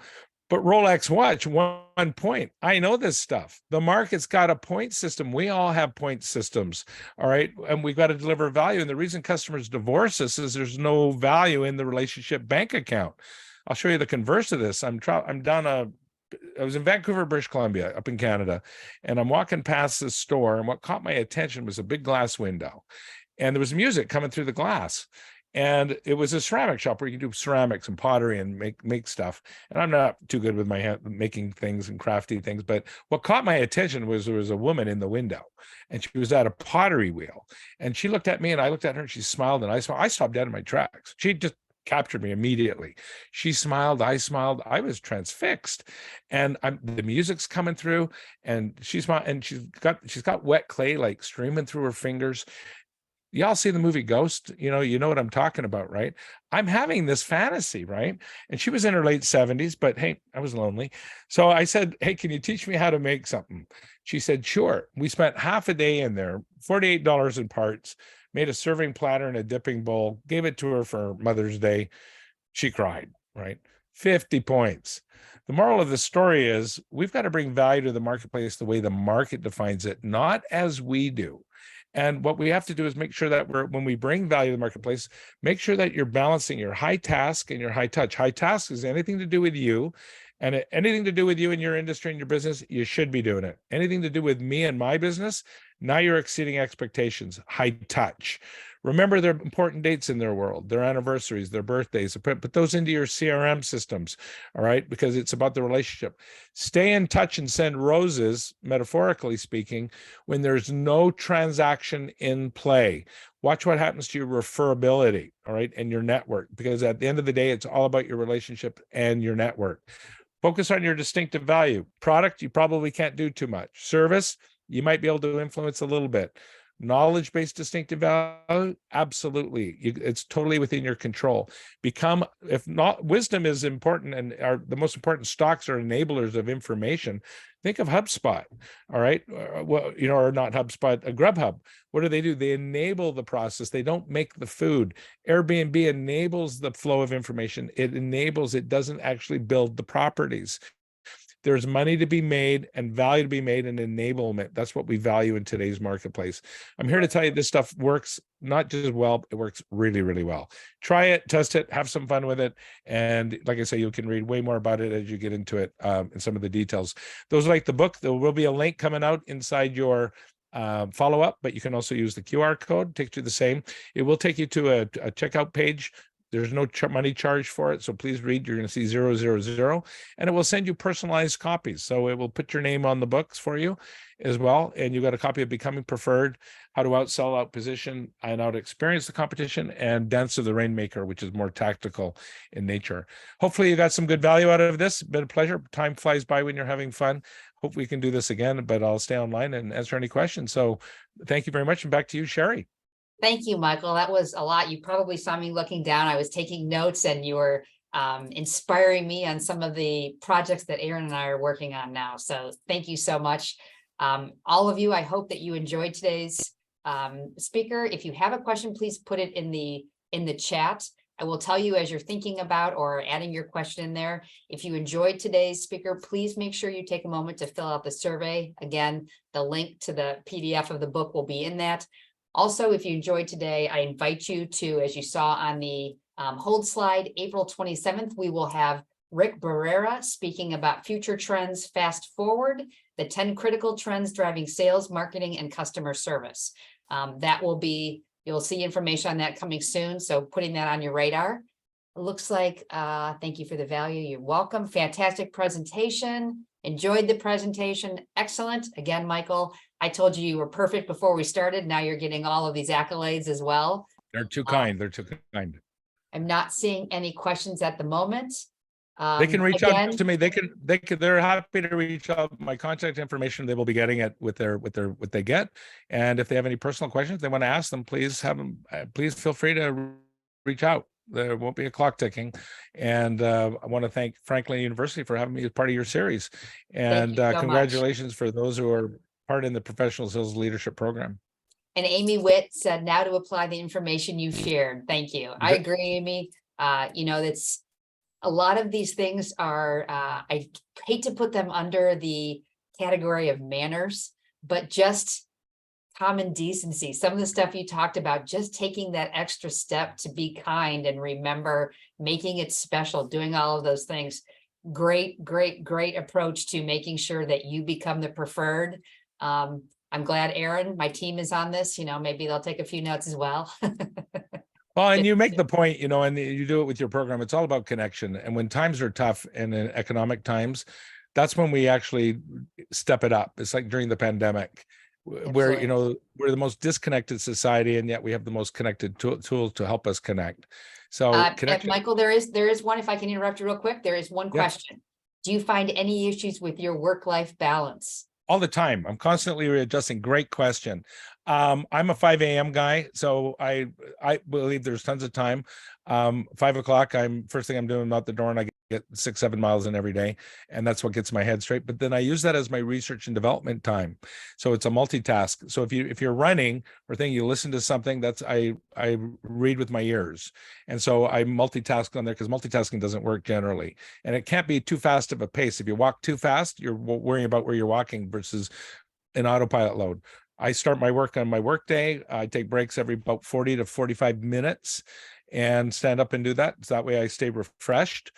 But Rolex watch, 1 point. I know this stuff. The market's got a point system. We all have point systems. All right. And we've got to deliver value. And the reason customers divorce us is there's no value in the relationship bank account. I'll show you the converse of this. I was in Vancouver, British Columbia, up in Canada, and I'm walking past this store, and what caught my attention was a big glass window, and there was music coming through the glass, and it was a ceramic shop where you can do ceramics and pottery and make stuff. And I'm not too good with my hand making things and crafty things, but what caught my attention was there was a woman in the window, and she was at a pottery wheel, and she looked at me, and I looked at her, and she smiled, and I smiled. I stopped dead in my tracks. She just captured me immediately. She smiled, I smiled, I was transfixed, and the music's coming through, and she smiled, and she's got wet clay like streaming through her fingers. Y'all see the movie Ghost? You know what I'm talking about, right? I'm having this fantasy, right? And she was in her late 70s, but hey, I was lonely. So I said, hey, can you teach me how to make something? She said, sure. We spent half a day in there, $48 in parts, made a serving platter and a dipping bowl, gave it to her for Mother's Day. She cried, right? 50 points. The moral of the story is we've got to bring value to the marketplace the way the market defines it, not as we do. And what we have to do is make sure that when we bring value to the marketplace, make sure that you're balancing your high task and your high touch. High task is anything to do with you, and anything to do with you and your industry and your business, you should be doing it. Anything to do with me and my business, now you're exceeding expectations. High touch. Remember their important dates in their world, their anniversaries, their birthdays, put those into your CRM systems, all right? Because it's about the relationship. Stay in touch and send roses, metaphorically speaking, when there's no transaction in play. Watch what happens to your referability, all right, and your network, because at the end of the day, it's all about your relationship and your network. Focus on your distinctive value. Product, you probably can't do too much. Service, you might be able to influence a little bit. Knowledge-based distinctive value, absolutely. It's totally within your control. If not, wisdom is important, and the most important stocks are enablers of information. Think of HubSpot, all right? Or not HubSpot, a Grubhub. What do? They enable the process. They don't make the food. Airbnb enables the flow of information. It doesn't actually build the properties. There's money to be made and value to be made and enablement. That's what we value in today's marketplace. I'm here to tell you this stuff works not just well, it works really, really well. Try it, test it, have some fun with it. And like I say, you can read way more about it as you get into it and some of the details. Those like the book, there will be a link coming out inside your follow-up, but you can also use the QR code, takes you the same. It will take you to a checkout page There's no money charged for it. So please read. You're going to see 000, and it will send you personalized copies. So it will put your name on the books for you as well. And you got a copy of Becoming Preferred, How to Outsell, Outposition, and Out Experience the Competition, and Dance of the Rainmaker, which is more tactical in nature. Hopefully you got some good value out of this. Been a pleasure. Time flies by when you're having fun. Hope we can do this again, but I'll stay online and answer any questions. So thank you very much. And back to you, Sherry. Thank you, Michael. That was a lot. You probably saw me looking down. I was taking notes, and you were inspiring me on some of the projects that Aaron and I are working on now. So thank you so much. All of you, I hope that you enjoyed today's speaker. If you have a question, please put it in the chat. I will tell you as you're thinking about or adding your question in there. If you enjoyed today's speaker, please make sure you take a moment to fill out the survey. Again, the link to the PDF of the book will be in that. Also, if you enjoyed today, I invite you to, as you saw on the hold slide, April 27th, we will have Rick Barrera speaking about future trends fast forward, the 10 critical trends driving sales, marketing, and customer service. That will be, you'll see information on that coming soon. So putting that on your radar. It looks like, thank you for the value. You're welcome. Fantastic presentation. Enjoyed the presentation. Excellent. Again, Michael, I told you were perfect before we started. Now you're getting all of these accolades as well. They're too kind. They're too kind. I'm not seeing any questions at the moment. They can reach out to me. They're happy to reach out. My contact information, they will be getting it with what they get. And if they have any personal questions they want to ask them, please feel free to reach out. There won't be a clock ticking. And I want to thank Franklin University for having me as part of your series. And congratulations for those who are part in the professional sales leadership program. And Amy Witt said, now to apply the information you shared. Thank you. I agree, Amy. That's a lot of these things are, I hate to put them under the category of manners, but just common decency. Some of the stuff you talked about, just taking that extra step to be kind and remember, making it special, doing all of those things. Great approach to making sure that you become the preferred. I'm glad Aaron, my team, is on this. Maybe they'll take a few notes as well. Well, and you make the point, and you do it with your program. It's all about connection. And when times are tough and in economic times, that's when we actually step it up. It's like during the pandemic, where, we're the most disconnected society, and yet we have the most connected tools to help us connect. So Michael, there is one, if I can interrupt you real quick, there is one question. Do you find any issues with your work-life balance? All the time. I'm constantly readjusting. Great question. I'm a 5 a.m. guy, so I believe there's tons of time. 5 o'clock, first thing I'm doing, I'm out the door, and I get 6-7 miles in every day, and that's what gets my head straight. But then I use that as my research and development time. So it's a multitask. So if you're running or thing, you listen to something, that's I read with my ears, and so I multitask on there, because multitasking doesn't work generally, and it can't be too fast of a pace. If you walk too fast, you're worrying about where you're walking versus an autopilot load. I start my work on my work day. I take breaks every about 40 to 45 minutes and stand up and do that. So that way I stay refreshed.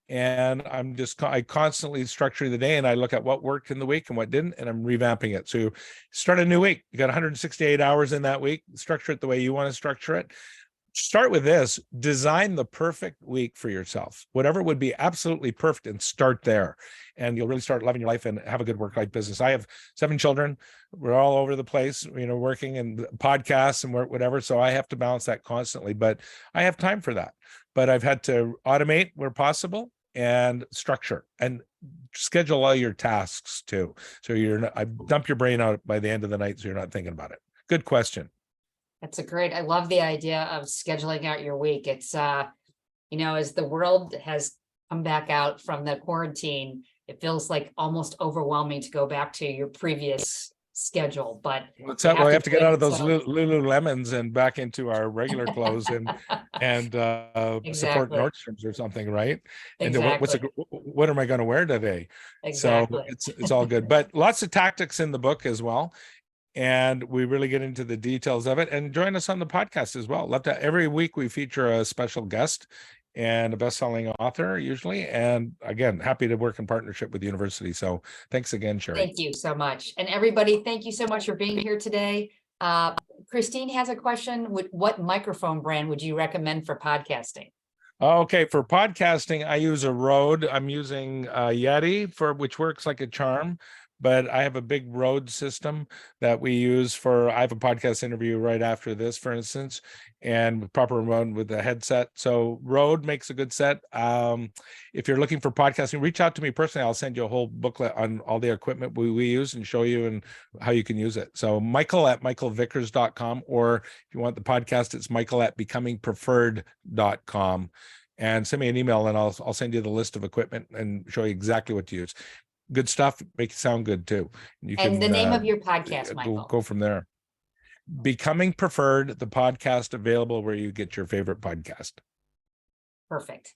And I constantly structure the day, and I look at what worked in the week and what didn't, and I'm revamping it. So you start a new week. You got 168 hours in that week. Structure it the way you want to structure it. Start with this. Design the perfect week for yourself. Whatever would be absolutely perfect, and start there. And you'll really start loving your life and have a good work-life business. I have 7 children. We're all over the place, working and podcasts and whatever. So I have to balance that constantly, but I have time for that. But I've had to automate where possible and structure and schedule all your tasks too. So I dump your brain out by the end of the night, so you're not thinking about it. Good question. That's I love the idea of scheduling out your week. It's, as the world has come back out from the quarantine, it feels like almost overwhelming to go back to your previous schedule, but we have to get out of those Lululemons and back into our regular clothes and support Nordstrom's or something, right? Exactly. And what am I going to wear today? Exactly. So it's all good, but lots of tactics in the book as well. And we really get into the details of it. And join us on the podcast as well. Every week we feature a special guest and a best-selling author usually. And again, happy to work in partnership with the university. So thanks again, Sherry. Thank you so much. And everybody, thank you so much for being here today. Christine has a question. What microphone brand would you recommend for podcasting? Okay, for podcasting, I use a Rode. I'm using Yeti which works like a charm, but I have a big Rode system that we use I have a podcast interview right after this, for instance, and with proper remote with the headset. So Rode makes a good set. If you're looking for podcasting, reach out to me personally. I'll send you a whole booklet on all the equipment we use and show you and how you can use it. So Michael@michaelvickers.com, or if you want the podcast, it's Michael@becomingpreferred.com. And send me an email and I'll send you the list of equipment and show you exactly what to use. Good stuff, make it sound good too. You And can the name of your podcast, Michael? go from there. Becoming Preferred, the podcast available where you get your favorite podcast. Perfect.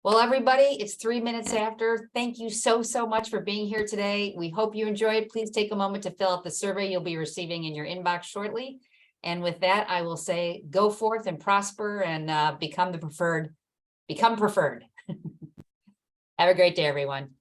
Well, everybody, it's 3 minutes after. Thank you so much for being here today. We hope you enjoyed. Please take a moment to fill out the survey you'll be receiving in your inbox shortly. And with that, I will say, go forth and prosper and become preferred. Have a great day, everyone.